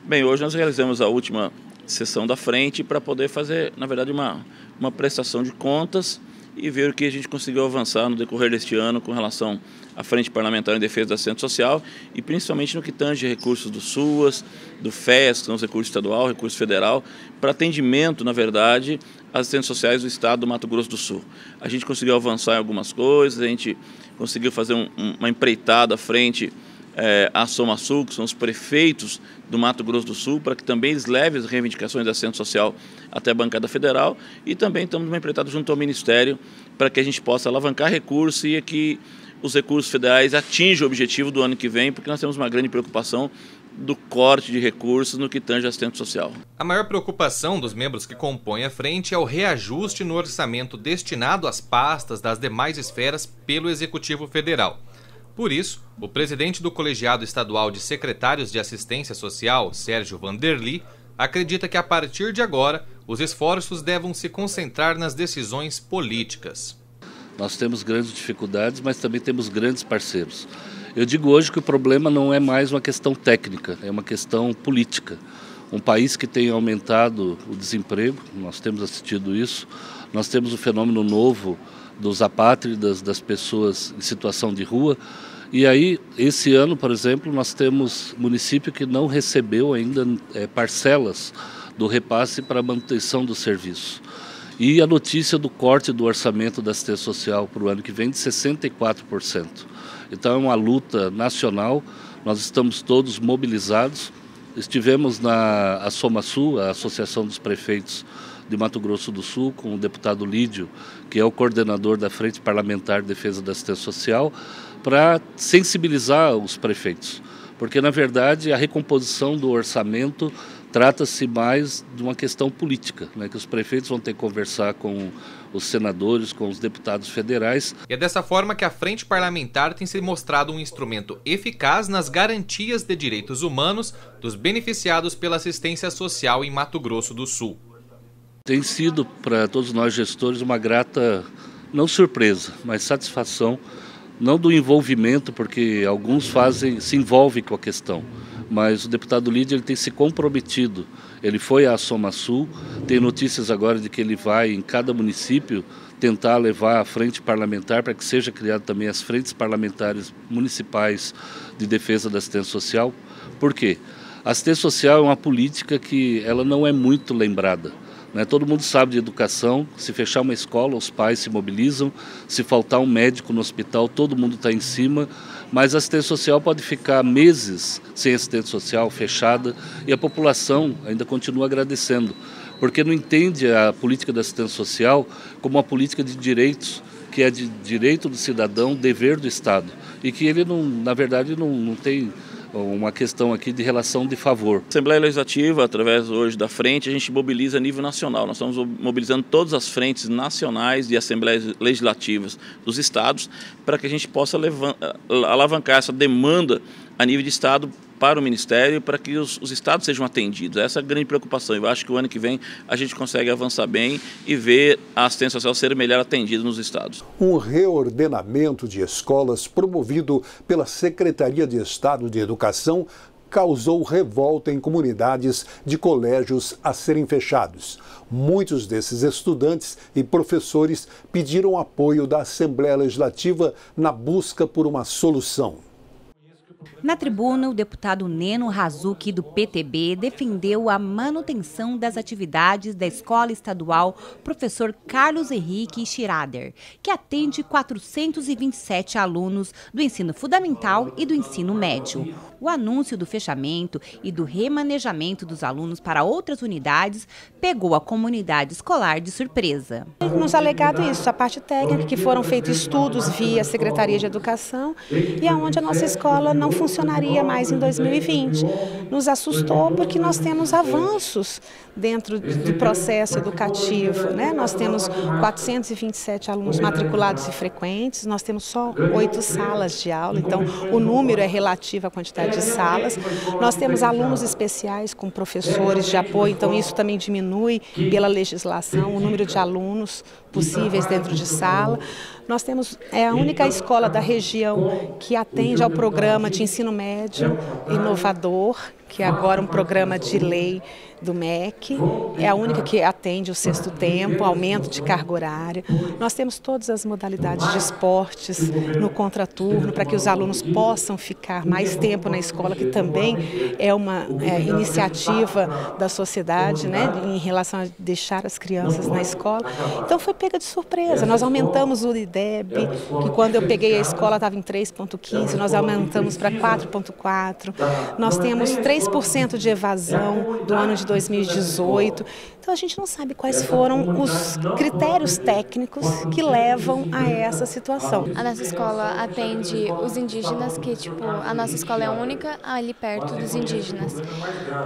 Speaker 24: Bem, hoje nós realizamos a última sessão da frente para poder fazer, na verdade, uma prestação de contas e ver o que a gente conseguiu avançar no decorrer deste ano com relação à Frente Parlamentar em Defesa da Assistência Social e principalmente no que tange recursos do SUAS, do FES, que são os recursos estadual, recurso federal, para atendimento, na verdade, às assistências sociais do estado do Mato Grosso do Sul. A gente conseguiu avançar em algumas coisas, a gente conseguiu fazer uma empreitada frente à SomaSul, que são os prefeitos do Mato Grosso do Sul, para que também eles levem as reivindicações da assistência social até a bancada federal, e também estamos numa empreitada junto ao Ministério para que a gente possa alavancar recursos e que os recursos federais atinjam o objetivo do ano que vem, porque nós temos uma grande preocupação do corte de recursos no que tange a assistência social.
Speaker 4: A maior preocupação dos membros que compõem a frente é o reajuste no orçamento destinado às pastas das demais esferas pelo Executivo Federal. Por isso, o presidente do Colegiado Estadual de Secretários de Assistência Social, Sérgio Vanderly, acredita que a partir de agora os esforços devam se concentrar nas decisões políticas.
Speaker 6: Nós temos grandes dificuldades, mas também temos grandes parceiros. Eu digo hoje que o problema não é mais uma questão técnica, é uma questão política. Um país que tem aumentado o desemprego, nós temos assistido isso, nós temos o fenômeno novo dos apátridas, das pessoas em situação de rua. E aí, esse ano, por exemplo, nós temos município que não recebeu ainda parcelas do repasse para a manutenção do serviço. E a notícia do corte do orçamento da assistência social para o ano que vem de 64%. Então é uma luta nacional, nós estamos todos mobilizados. Estivemos na SomaSul, a Associação dos Prefeitos de Mato Grosso do Sul, com o deputado Lídio, que é o coordenador da Frente Parlamentar de Defesa da Assistência Social, para sensibilizar os prefeitos. Porque, na verdade, a recomposição do orçamento trata-se mais de uma questão política, né, que os prefeitos vão ter que conversar com os senadores, com os deputados federais.
Speaker 4: E é dessa forma que a Frente Parlamentar tem se mostrado um instrumento eficaz nas garantias de direitos humanos dos beneficiados pela assistência social em Mato Grosso do Sul.
Speaker 6: Tem sido para todos nós gestores uma grata, não surpresa, mas satisfação, não do envolvimento, porque alguns se envolvem com a questão, mas o deputado Lídio ele tem se comprometido. Ele foi à SomaSul, tem notícias agora de que ele vai em cada município tentar levar a frente parlamentar para que seja criado também as frentes parlamentares municipais de defesa da assistência social. Por quê? A assistência social é uma política que ela não é muito lembrada. Todo mundo sabe de educação, se fechar uma escola, os pais se mobilizam, se faltar um médico no hospital, todo mundo está em cima, mas a assistência social pode ficar meses sem assistência social fechada e a população ainda continua agradecendo, porque não entende a política da assistência social como uma política de direitos, que é de direito do cidadão, dever do Estado, e que ele, na verdade, não tem uma questão aqui de relação de favor.
Speaker 24: A Assembleia Legislativa, através hoje da frente, a gente mobiliza a nível nacional. Nós estamos mobilizando todas as frentes nacionais de Assembleias Legislativas dos estados para que a gente possa alavancar essa demanda a nível de estado para o Ministério, para que os estados sejam atendidos. Essa é a grande preocupação. Eu acho que o ano que vem a gente consegue avançar bem e ver a assistência social ser melhor atendida nos estados.
Speaker 1: Um reordenamento de escolas promovido pela Secretaria de Estado de Educação causou revolta em comunidades de colégios a serem fechados. Muitos desses estudantes e professores pediram apoio da Assembleia Legislativa na busca por uma solução.
Speaker 8: Na tribuna, o deputado Neno Razuki, do PTB, defendeu a manutenção das atividades da Escola Estadual Professor Carlos Henrique Schrader, que atende 427 alunos do ensino fundamental e do ensino médio. O anúncio do fechamento e do remanejamento dos alunos para outras unidades pegou a comunidade escolar de surpresa.
Speaker 10: Nos alegado isso, a parte técnica, que foram feitos estudos via Secretaria de Educação e aonde a nossa escola não funcionaria mais em 2020. Nos assustou porque nós temos avanços dentro do processo educativo, né? Nós temos 427 alunos matriculados e frequentes, nós temos só 8 salas de aula, então o número é relativo à quantidade de salas. Nós temos alunos especiais com professores de apoio, então isso também diminui pela legislação o número de alunos possíveis dentro de sala. Nós temos a única escola da região que atende ao programa de ensino médio inovador, que é agora um programa de lei do MEC, é a única que atende o sexto tempo, aumento de carga horária. Nós temos todas as modalidades de esportes no contraturno, para que os alunos possam ficar mais tempo na escola, que também é uma iniciativa da sociedade, né, em relação a deixar as crianças na escola. Então foi pega de surpresa. Nós aumentamos o IDEB, que quando eu peguei a escola estava em 3,15, nós aumentamos para 4,4. Nós temos 3% de evasão do ano de 2018. Então a gente não sabe quais foram os critérios técnicos que levam a essa situação.
Speaker 11: A nossa escola atende os indígenas, que a nossa escola é a única ali perto dos indígenas.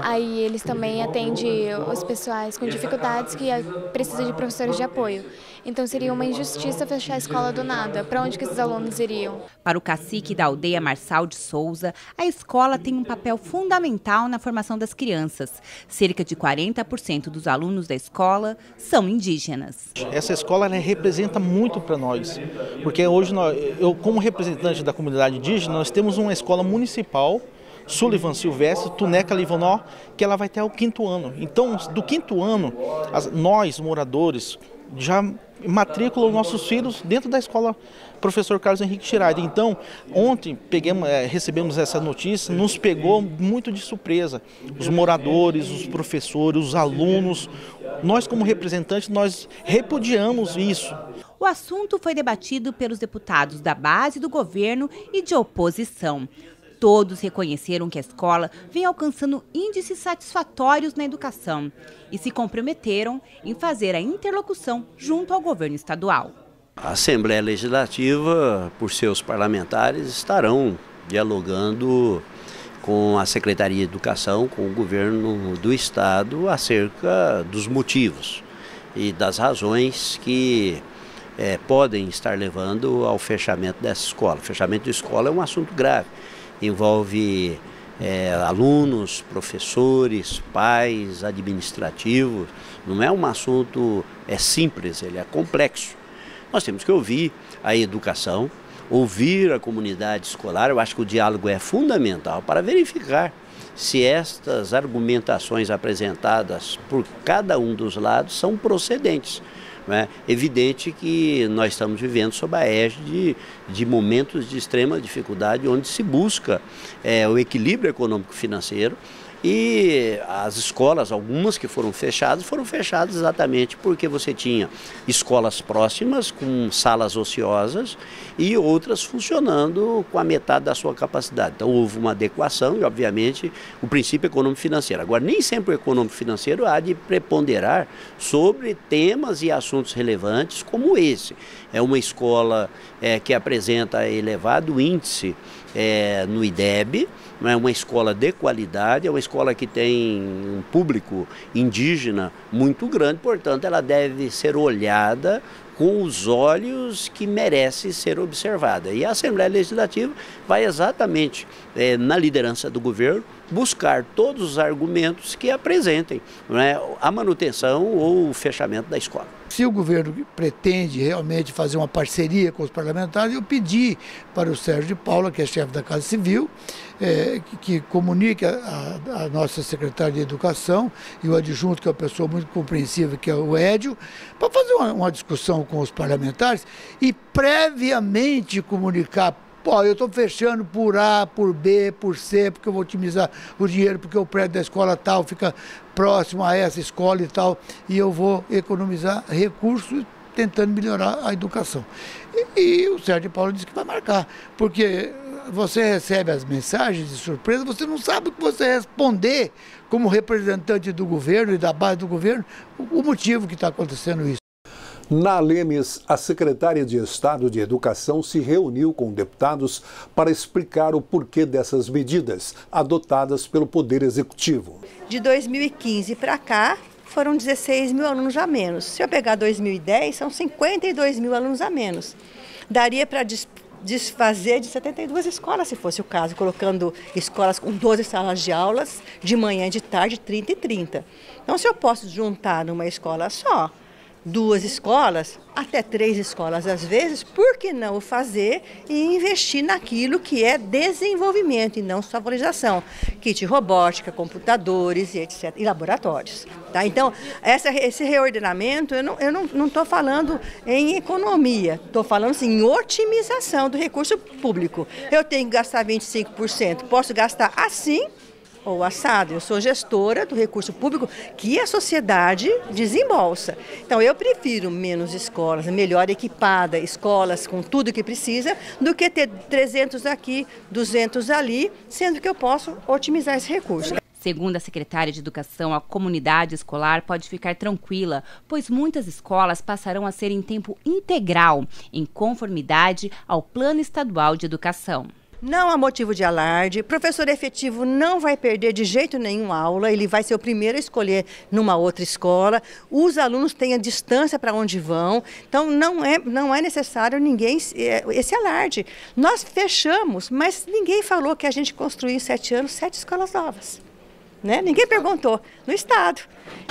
Speaker 11: Aí eles também atendem os pessoais com dificuldades que precisam de professores de apoio. Então seria uma injustiça fechar a escola do nada. Para onde que esses alunos iriam?
Speaker 8: Para o cacique da aldeia Marçal de Souza, a escola tem um papel fundamental na formação das crianças. Cerca de 40% dos alunos da escola são indígenas.
Speaker 13: Essa escola representa muito para nós, porque hoje eu, como representante da comunidade indígena, nós temos uma escola municipal, Sullivan Silvestre, Tuneca Livonó, que ela vai até o 5º ano. Então, do 5º ano, nós, moradores, já matriculam nossos filhos dentro da escola Professor Carlos Henrique Schirader. Então, ontem recebemos essa notícia, nos pegou muito de surpresa. Os moradores, os professores, os alunos, nós como representantes, nós repudiamos isso.
Speaker 8: O assunto foi debatido pelos deputados da base do governo e de oposição. Todos reconheceram que a escola vem alcançando índices satisfatórios na educação e se comprometeram em fazer a interlocução junto ao governo estadual.
Speaker 16: A Assembleia Legislativa, por seus parlamentares, estarão dialogando com a Secretaria de Educação, com o governo do estado, acerca dos motivos e das razões que podem estar levando ao fechamento dessa escola. O fechamento de escola é um assunto grave. Envolve alunos, professores, pais, administrativos. Não é um assunto simples, ele é complexo. Nós temos que ouvir a educação, ouvir a comunidade escolar. Eu acho que o diálogo é fundamental para verificar se estas argumentações apresentadas por cada um dos lados são procedentes. É evidente que nós estamos vivendo sob a égide de momentos de extrema dificuldade, onde se busca o equilíbrio econômico-financeiro, e as escolas, algumas que foram fechadas exatamente porque você tinha escolas próximas com salas ociosas e outras funcionando com a metade da sua capacidade. Então houve uma adequação e, obviamente, o princípio econômico-financeiro. Agora, nem sempre o econômico-financeiro há de preponderar sobre temas e assuntos relevantes como esse. É uma escola que apresenta elevado índice no IDEB, é uma escola de qualidade, é uma escola que tem um público indígena muito grande, portanto ela deve ser olhada com os olhos que merece ser observada. E a Assembleia Legislativa vai exatamente na liderança do governo buscar todos os argumentos que apresentem a manutenção ou o fechamento da escola.
Speaker 14: Se o governo pretende realmente fazer uma parceria com os parlamentares, eu pedi para o Sérgio de Paula, que é chefe da Casa Civil, que comunique a nossa secretária de Educação e o adjunto, que é uma pessoa muito compreensiva, que é o Édio, para fazer uma discussão com os parlamentares e previamente comunicar: pô, eu estou fechando por A, por B, por C, porque eu vou otimizar o dinheiro, porque o prédio da escola tal fica próximo a essa escola e tal, e eu vou economizar recursos tentando melhorar a educação. E o Sérgio Paulo disse que vai marcar, porque você recebe as mensagens de surpresa, você não sabe o que você responder como representante do governo e da base do governo, o motivo que está acontecendo isso.
Speaker 1: Na Lemes, a secretária de Estado de Educação se reuniu com deputados para explicar o porquê dessas medidas adotadas pelo Poder Executivo.
Speaker 15: De 2015 para cá, foram 16 mil alunos a menos. Se eu pegar 2010, são 52 mil alunos a menos. Daria para desfazer de 72 escolas, se fosse o caso, colocando escolas com 12 salas de aulas, de manhã e de tarde, 30 e 30. Então, se eu posso juntar numa escola só, 2 escolas, até 3 escolas às vezes, por que não o fazer e investir naquilo que é desenvolvimento e não só valorização? Kit robótica, computadores e etc. E laboratórios. Tá? Então, esse reordenamento, eu não estou falando em economia, estou falando assim, em otimização do recurso público. Eu tenho que gastar 25%, posso gastar assim ou assado. Eu sou gestora do recurso público que a sociedade desembolsa. Então, eu prefiro menos escolas, melhor equipada, escolas com tudo que precisa, do que ter 300 aqui, 200 ali, sendo que eu posso otimizar esse recurso.
Speaker 8: Segundo a secretária de Educação, a comunidade escolar pode ficar tranquila, pois muitas escolas passarão a ser em tempo integral, em conformidade ao Plano Estadual de Educação.
Speaker 15: Não há motivo de alarde, professor efetivo não vai perder de jeito nenhum aula, ele vai ser o primeiro a escolher numa outra escola, os alunos têm a distância para onde vão, então não é necessário ninguém esse alarde. Nós fechamos, mas ninguém falou que a gente construiu em 7 anos 7 escolas novas. Né? Ninguém perguntou, no Estado.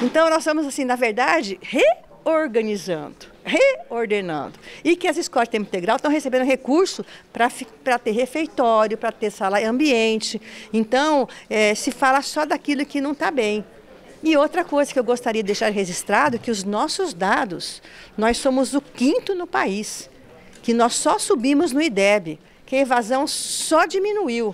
Speaker 15: Então nós estamos, assim, na verdade, reordenando. E que as escolas de tempo integral estão recebendo recurso para ter refeitório, para ter sala e ambiente. Então, se fala só daquilo que não está bem. E outra coisa que eu gostaria de deixar registrado, que os nossos dados, nós somos o 5º no país, que nós só subimos no IDEB, que a evasão só diminuiu.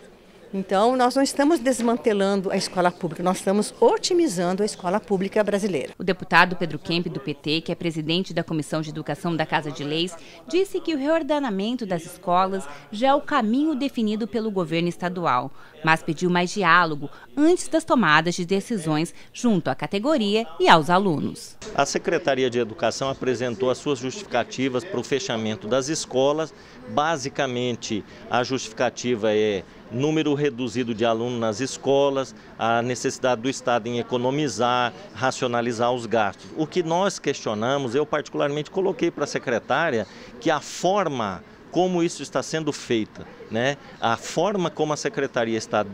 Speaker 15: Então, nós não estamos desmantelando a escola pública, nós estamos otimizando a escola pública brasileira.
Speaker 8: O deputado Pedro Kemp, do PT, que é presidente da Comissão de Educação da Casa de Leis, disse que o reordenamento das escolas já é o caminho definido pelo governo estadual, mas pediu mais diálogo antes das tomadas de decisões junto à categoria e aos alunos.
Speaker 12: A Secretaria de Educação apresentou as suas justificativas para o fechamento das escolas. Basicamente, a justificativa é número reduzido de alunos nas escolas, a necessidade do Estado em economizar, racionalizar os gastos. O que nós questionamos, eu particularmente coloquei para a secretária, que a forma como isso está sendo feito, né? A forma como a secretaria está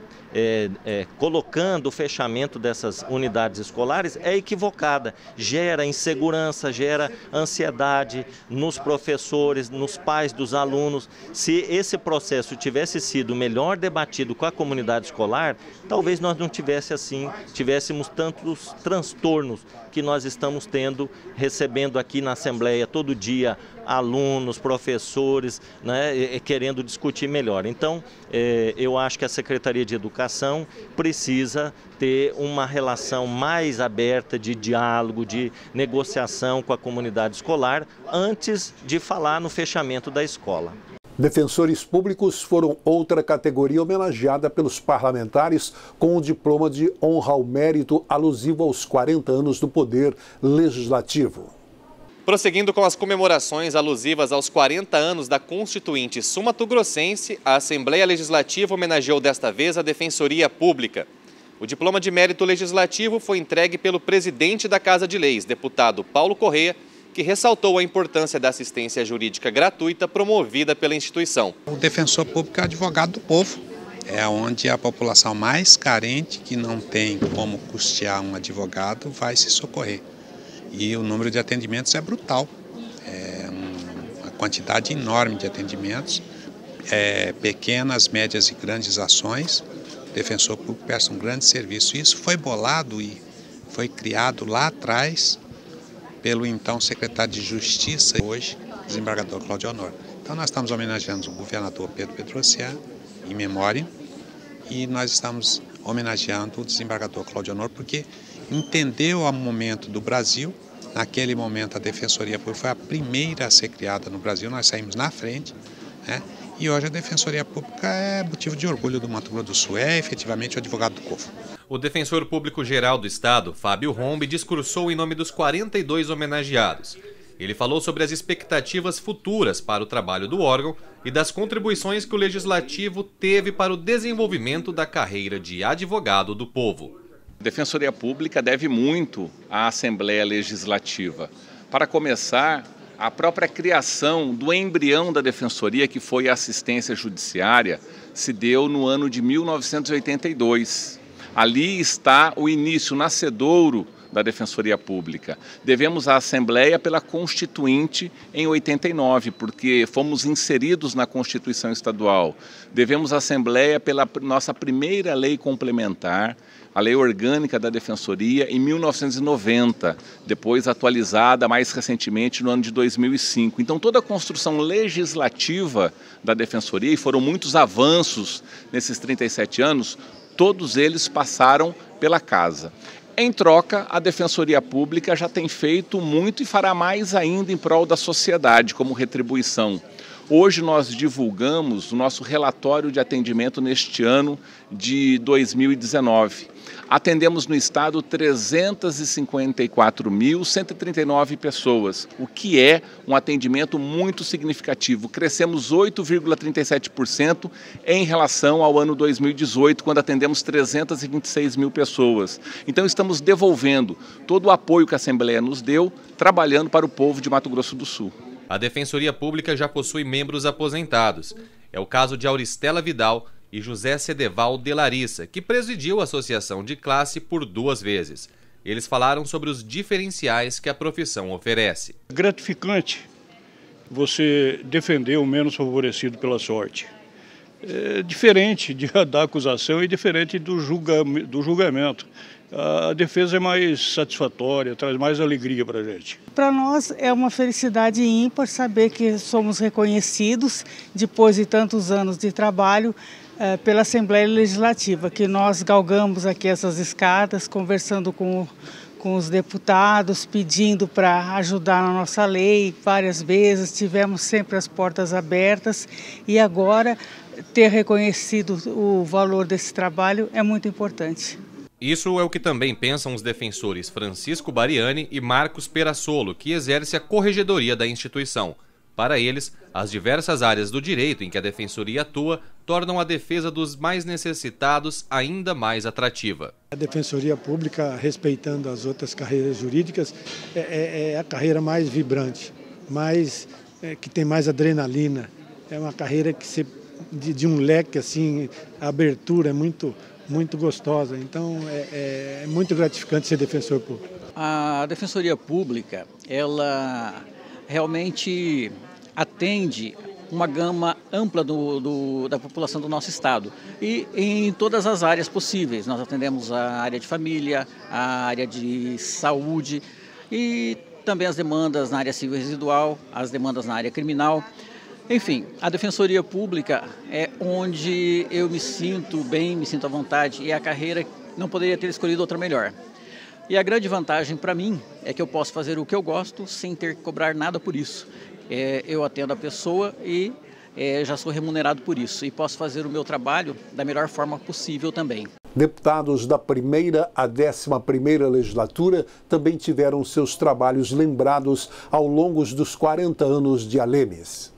Speaker 12: colocando o fechamento dessas unidades escolares é equivocada, gera insegurança, gera ansiedade nos professores, nos pais dos alunos. Se esse processo tivesse sido melhor debatido com a comunidade escolar, talvez nós não tivéssemos tantos transtornos que nós estamos recebendo aqui na Assembleia todo dia, alunos, professores, né, querendo discutir melhor. Então, eu acho que a Secretaria de Educação precisa ter uma relação mais aberta de diálogo, de negociação com a comunidade escolar, antes de falar no fechamento da escola.
Speaker 1: Defensores públicos foram outra categoria homenageada pelos parlamentares com o diploma de honra ao mérito alusivo aos 40 anos do Poder Legislativo.
Speaker 4: Prosseguindo com as comemorações alusivas aos 40 anos da Constituinte Sul-Mato-Grossense, a Assembleia Legislativa homenageou desta vez a Defensoria Pública. O diploma de mérito legislativo foi entregue pelo presidente da Casa de Leis, deputado Paulo Correia, que ressaltou a importância da assistência jurídica gratuita promovida pela instituição.
Speaker 3: O defensor público é advogado do povo. É onde a população mais carente, que não tem como custear um advogado, vai se socorrer. E o número de atendimentos é brutal, uma quantidade enorme de atendimentos, pequenas, médias e grandes ações. O defensor público presta um grande serviço. Isso foi bolado e foi criado lá atrás pelo então secretário de Justiça, hoje desembargador Cláudio Honor. Então nós estamos homenageando o governador Pedro Pedrocian, em memória, e nós estamos homenageando o desembargador Cláudio Honor porque entendeu o momento do Brasil. Naquele momento a Defensoria Pública foi a primeira a ser criada no Brasil, nós saímos na frente, né? E hoje a Defensoria Pública é motivo de orgulho do Mato Grosso do Sul, é efetivamente o advogado do povo.
Speaker 4: O Defensor Público Geral do Estado, Fábio Rombi, discursou em nome dos 42 homenageados. Ele falou sobre as expectativas futuras para o trabalho do órgão e das contribuições que o Legislativo teve para o desenvolvimento da carreira de advogado do povo.
Speaker 17: A Defensoria Pública deve muito à Assembleia Legislativa. Para começar, a própria criação do embrião da Defensoria, que foi a assistência judiciária, se deu no ano de 1982. Ali está o início nascedouro da Defensoria Pública. Devemos à Assembleia pela Constituinte em 89, porque fomos inseridos na Constituição Estadual. Devemos à Assembleia pela nossa primeira lei complementar, a Lei Orgânica da Defensoria, em 1990, depois atualizada mais recentemente no ano de 2005. Então, toda a construção legislativa da Defensoria, e foram muitos avanços nesses 37 anos, todos eles passaram pela Casa. Em troca, a Defensoria Pública já tem feito muito e fará mais ainda em prol da sociedade, como retribuição. Hoje nós divulgamos o nosso relatório de atendimento neste ano de 2019. Atendemos no estado 354.139 pessoas, o que é um atendimento muito significativo. Crescemos 8,37% em relação ao ano 2018, quando atendemos 326 mil pessoas. Então estamos devolvendo todo o apoio que a Assembleia nos deu, trabalhando para o povo de Mato Grosso do Sul.
Speaker 4: A Defensoria Pública já possui membros aposentados. É o caso de Auristela Vidal e José Cedeval de Larissa, que presidiu a associação de classe por 2 vezes. Eles falaram sobre os diferenciais que a profissão oferece.
Speaker 7: Gratificante você defender o menos favorecido pela sorte. É diferente da acusação e diferente do julgamento. A defesa é mais satisfatória, traz mais alegria para a gente.
Speaker 18: Para nós é uma felicidade ímpar saber que somos reconhecidos, depois de tantos anos de trabalho, pela Assembleia Legislativa, que nós galgamos aqui essas escadas, conversando com os deputados, pedindo para ajudar na nossa lei várias vezes, tivemos sempre as portas abertas e agora ter reconhecido o valor desse trabalho é muito importante.
Speaker 4: Isso é o que também pensam os defensores Francisco Bariani e Marcos Perassolo, que exerce a corregedoria da instituição. Para eles, as diversas áreas do direito em que a Defensoria atua tornam a defesa dos mais necessitados ainda mais atrativa.
Speaker 19: A Defensoria Pública, respeitando as outras carreiras jurídicas, é a carreira mais vibrante, que tem mais adrenalina. É uma carreira que de um leque, assim, a abertura é muito gostosa. Então, é muito gratificante ser defensor público.
Speaker 20: A Defensoria Pública, ela realmente atende uma gama ampla da população do nosso estado e em todas as áreas possíveis. Nós atendemos a área de família, a área de saúde e também as demandas na área civil residual, as demandas na área criminal. Enfim, a Defensoria Pública é onde eu me sinto bem, me sinto à vontade e a carreira não poderia ter escolhido outra melhor. E a grande vantagem para mim é que eu posso fazer o que eu gosto sem ter que cobrar nada por isso. Eu atendo a pessoa e já sou remunerado por isso. E posso fazer o meu trabalho da melhor forma possível também.
Speaker 1: Deputados da 1ª à 11ª legislatura também tiveram seus trabalhos lembrados ao longo dos 40 anos de Alemes.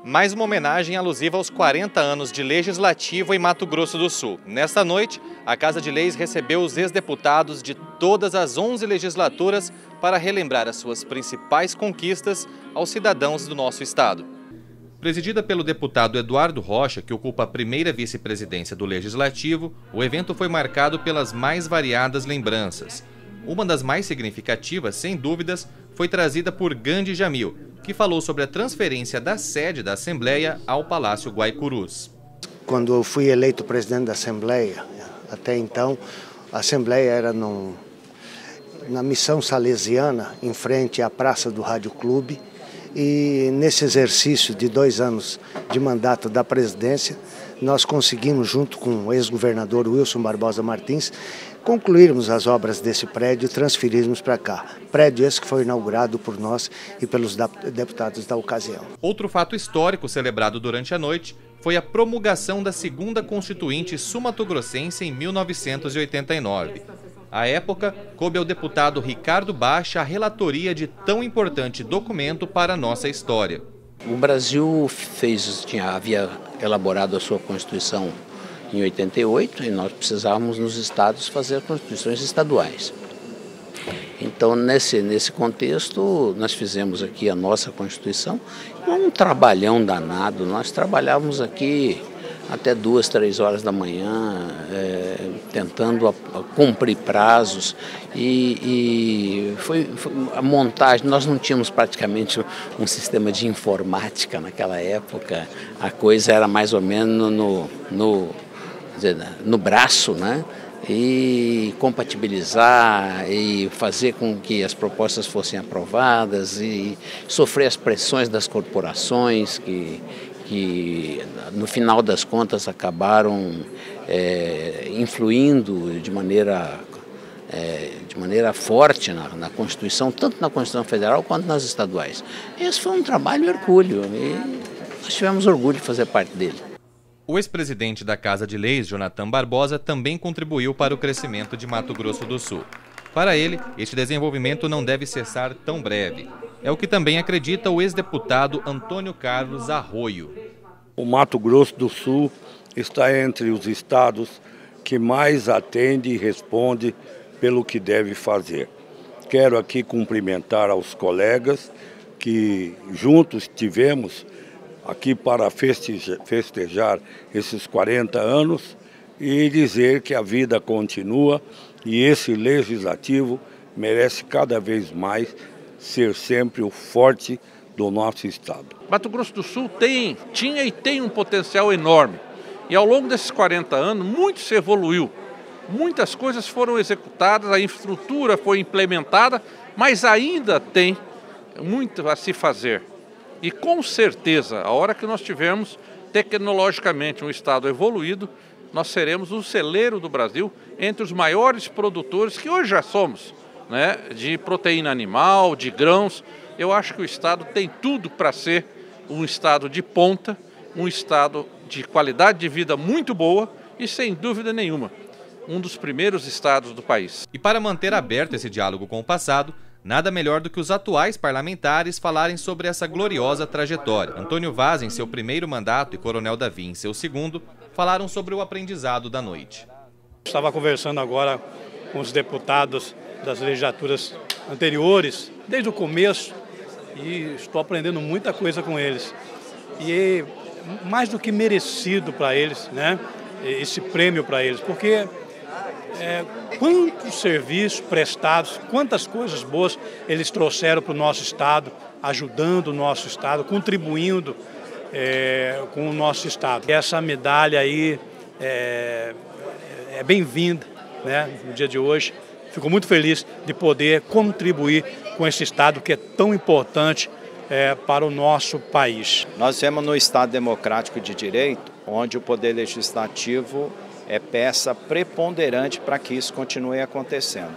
Speaker 4: Mais uma homenagem alusiva aos 40 anos de Legislativo em Mato Grosso do Sul. Nesta noite, a Casa de Leis recebeu os ex-deputados de todas as 11 legislaturas para relembrar as suas principais conquistas aos cidadãos do nosso estado. Presidida pelo deputado Eduardo Rocha, que ocupa a 1ª vice-presidência do Legislativo, o evento foi marcado pelas mais variadas lembranças. Uma das mais significativas, sem dúvidas, foi trazida por Gandhi Jamil, que falou sobre a transferência da sede da Assembleia ao Palácio Guaicurus.
Speaker 25: Quando eu fui eleito presidente da Assembleia, até então, a Assembleia era na Missão Salesiana, em frente à Praça do Rádio Clube, e nesse exercício de 2 anos de mandato da presidência, nós conseguimos, junto com o ex-governador Wilson Barbosa Martins, concluirmos as obras desse prédio e transferirmos para cá. Prédio esse que foi inaugurado por nós e pelos deputados da ocasião.
Speaker 4: Outro fato histórico celebrado durante a noite foi a promulgação da 2ª Constituinte Sul-Mato-Grossense em 1989. À época, coube ao deputado Ricardo Baixa a relatoria de tão importante documento para a nossa história.
Speaker 26: O Brasil havia elaborado a sua Constituição em 88 e nós precisávamos nos estados fazer constituições estaduais. Então, nesse contexto, nós fizemos aqui a nossa Constituição, um trabalhão danado. Nós trabalhávamos aqui até 2, 3 horas da manhã, tentando cumprir prazos e foi a montagem. Nós não tínhamos praticamente um sistema de informática naquela época, a coisa era mais ou menos no braço, né? E compatibilizar e fazer com que as propostas fossem aprovadas e sofrer as pressões das corporações que no final das contas acabaram influindo de maneira forte na Constituição, tanto na Constituição Federal quanto nas estaduais. Esse foi um trabalho hercúleo e nós tivemos orgulho de fazer parte dele.
Speaker 4: O ex-presidente da Casa de Leis, Jonathan Barbosa, também contribuiu para o crescimento de Mato Grosso do Sul. Para ele, este desenvolvimento não deve cessar tão breve. É o que também acredita o ex-deputado Antônio Carlos Arroio.
Speaker 2: O Mato Grosso do Sul está entre os estados que mais atende e responde pelo que deve fazer. Quero aqui cumprimentar aos colegas que juntos tivemos aqui para festejar esses 40 anos e dizer que a vida continua e esse legislativo merece cada vez mais ser sempre o forte do nosso estado.
Speaker 5: Mato Grosso do Sul tinha e tem um potencial enorme. E ao longo desses 40 anos, muito se evoluiu. Muitas coisas foram executadas, a infraestrutura foi implementada, mas ainda tem muito a se fazer. E com certeza, a hora que nós tivermos tecnologicamente um estado evoluído, nós seremos o celeiro do Brasil entre os maiores produtores que hoje já somos, né, de proteína animal, de grãos. Eu acho que o estado tem tudo para ser um estado de ponta, um estado de qualidade de vida muito boa e, sem dúvida nenhuma, um dos primeiros estados do país.
Speaker 4: E para manter aberto esse diálogo com o passado, nada melhor do que os atuais parlamentares falarem sobre essa gloriosa trajetória. Antônio Vaz, em seu primeiro mandato, e Coronel Davi, em seu segundo, falaram sobre o aprendizado da noite.
Speaker 7: Estava conversando agora com os deputados das legislaturas anteriores, desde o começo, e estou aprendendo muita coisa com eles. E é mais do que merecido para eles, né? Esse prêmio para eles, porque quantos serviços prestados, quantas coisas boas eles trouxeram para o nosso estado, ajudando o nosso estado, contribuindo com o nosso estado. E essa medalha aí é bem-vinda, né, no dia de hoje. Fico muito feliz de poder contribuir com esse estado que é tão importante para o nosso país.
Speaker 9: Nós vivemos no Estado democrático de direito, onde o Poder Legislativo é peça preponderante para que isso continue acontecendo.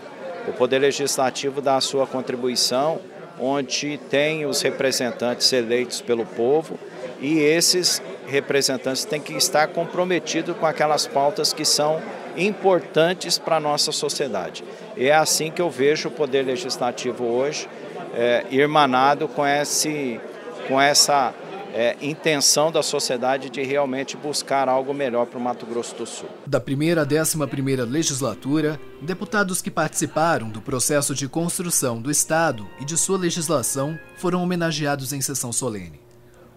Speaker 9: O Poder Legislativo dá a sua contribuição, onde tem os representantes eleitos pelo povo, e esses representantes têm que estar comprometidos com aquelas pautas que são importantes para a nossa sociedade. E é assim que eu vejo o Poder Legislativo hoje, irmanado com essa intenção da sociedade de realmente buscar algo melhor para o Mato Grosso do Sul.
Speaker 21: Da primeira à 11ª legislatura, deputados que participaram do processo de construção do Estado e de sua legislação foram homenageados em sessão solene.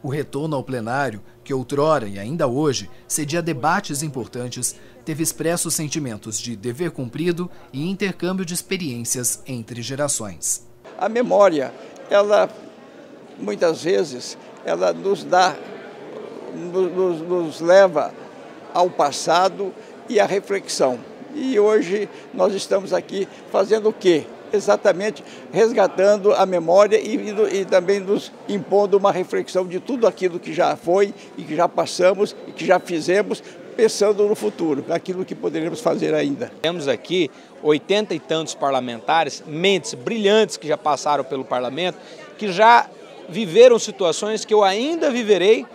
Speaker 21: O retorno ao plenário, que outrora e ainda hoje cedia debates importantes, teve expressos sentimentos de dever cumprido e intercâmbio de experiências entre gerações.
Speaker 22: A memória, ela muitas vezes ela nos leva ao passado e à reflexão. E hoje nós estamos aqui fazendo o quê? Exatamente resgatando a memória e também nos impondo uma reflexão de tudo aquilo que já foi e que já passamos e que já fizemos, pensando no futuro, naquilo que poderemos fazer ainda.
Speaker 23: Temos aqui 80 e tantos parlamentares, mentes brilhantes que já passaram pelo parlamento, que já viveram situações que eu ainda viverei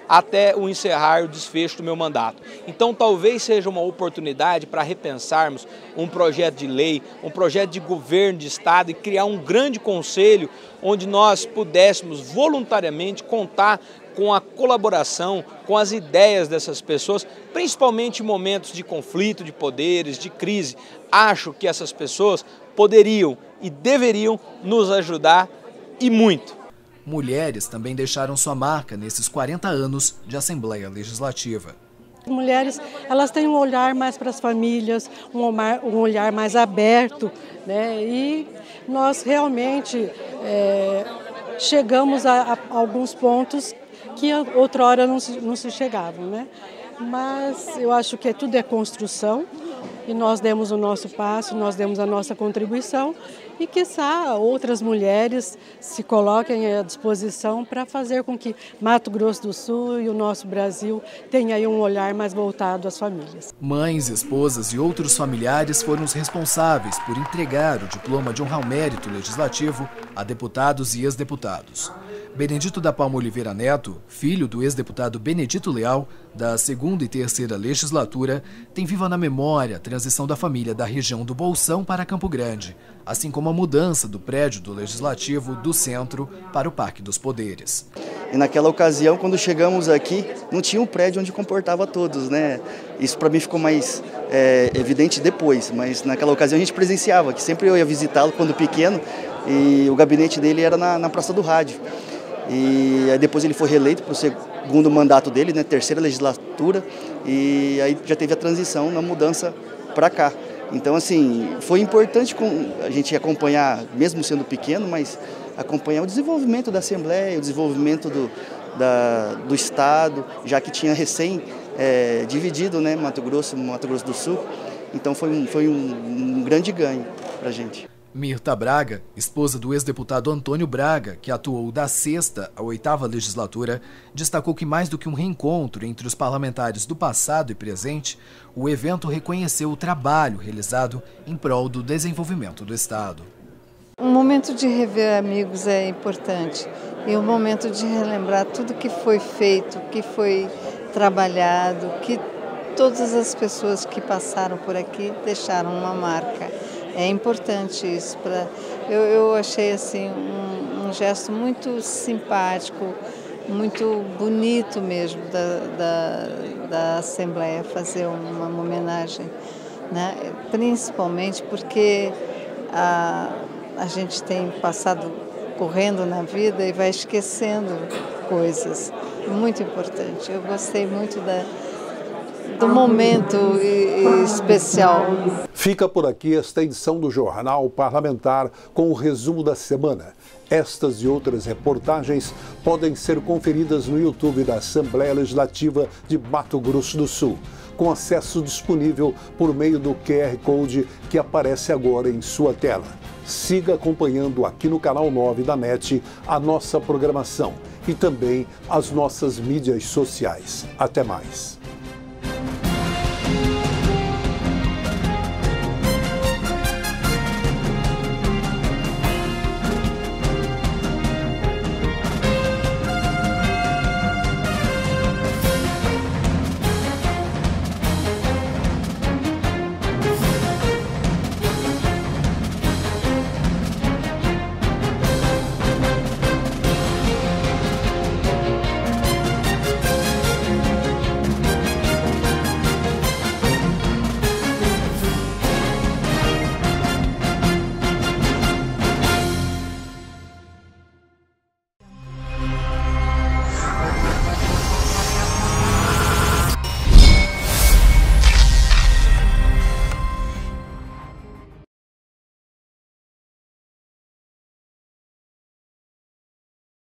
Speaker 23: até o encerrar o desfecho do meu mandato. Então talvez seja uma oportunidade para repensarmos um projeto de lei, um projeto de governo de estado e criar um grande conselho onde nós pudéssemos voluntariamente contar com a colaboração, com as ideias dessas pessoas, principalmente em momentos de conflito de poderes, de crise. Acho que essas pessoas poderiam e deveriam nos ajudar e muito.
Speaker 21: Mulheres também deixaram sua marca nesses 40 anos de Assembleia Legislativa.
Speaker 6: As mulheres, elas têm um olhar mais para as famílias, um olhar mais aberto, né? E nós realmente chegamos a alguns pontos que outrora não se chegavam, né? Mas eu acho que tudo é construção e nós demos o nosso passo, nós demos a nossa contribuição e, quiçá, outras mulheres se coloquem à disposição para fazer com que Mato Grosso do Sul e o nosso Brasil tenham aí um olhar mais voltado às famílias.
Speaker 21: Mães, esposas e outros familiares foram os responsáveis por entregar o diploma de honra ao mérito legislativo a deputados e ex-deputados. Benedito da Palma Oliveira Neto, filho do ex-deputado Benedito Leal, da 2ª e 3ª legislatura, tem viva na memória a transição da família da região do Bolsão para Campo Grande, assim como a mudança do prédio do Legislativo do centro para o Parque dos Poderes.
Speaker 10: E naquela ocasião, quando chegamos aqui, não tinha um prédio onde comportava todos, né? Isso para mim ficou mais evidente depois, mas naquela ocasião a gente presenciava, que sempre eu ia visitá-lo quando pequeno, e o gabinete dele era na Praça do Rádio. E aí depois ele foi reeleito para o segundo mandato dele, né, 3ª legislatura, e aí já teve a transição na mudança para cá. Então, assim, foi importante a gente acompanhar, mesmo sendo pequeno, mas acompanhar o desenvolvimento da Assembleia, o desenvolvimento do Estado, já que tinha recém dividido, né, Mato Grosso do Sul. Então foi um grande ganho para a gente.
Speaker 21: Mirta Braga, esposa do ex-deputado Antônio Braga, que atuou da 6ª à 8ª legislatura, destacou que mais do que um reencontro entre os parlamentares do passado e presente, o evento reconheceu o trabalho realizado em prol do desenvolvimento do Estado.
Speaker 11: Um momento de rever amigos é importante e um momento de relembrar tudo que foi feito, que foi trabalhado, que todas as pessoas que passaram por aqui deixaram uma marca. É importante isso. Eu achei assim, um gesto muito simpático, muito bonito mesmo da Assembleia fazer uma homenagem, né? Principalmente porque a gente tem passado correndo na vida e vai esquecendo coisas. Muito importante. Eu gostei muito do momento especial.
Speaker 1: Fica por aqui esta edição do Jornal Parlamentar com o resumo da semana. Estas e outras reportagens podem ser conferidas no YouTube da Assembleia Legislativa de Mato Grosso do Sul, com acesso disponível por meio do QR Code que aparece agora em sua tela. Siga acompanhando aqui no canal 9 da NET a nossa programação e também as nossas mídias sociais. Até mais.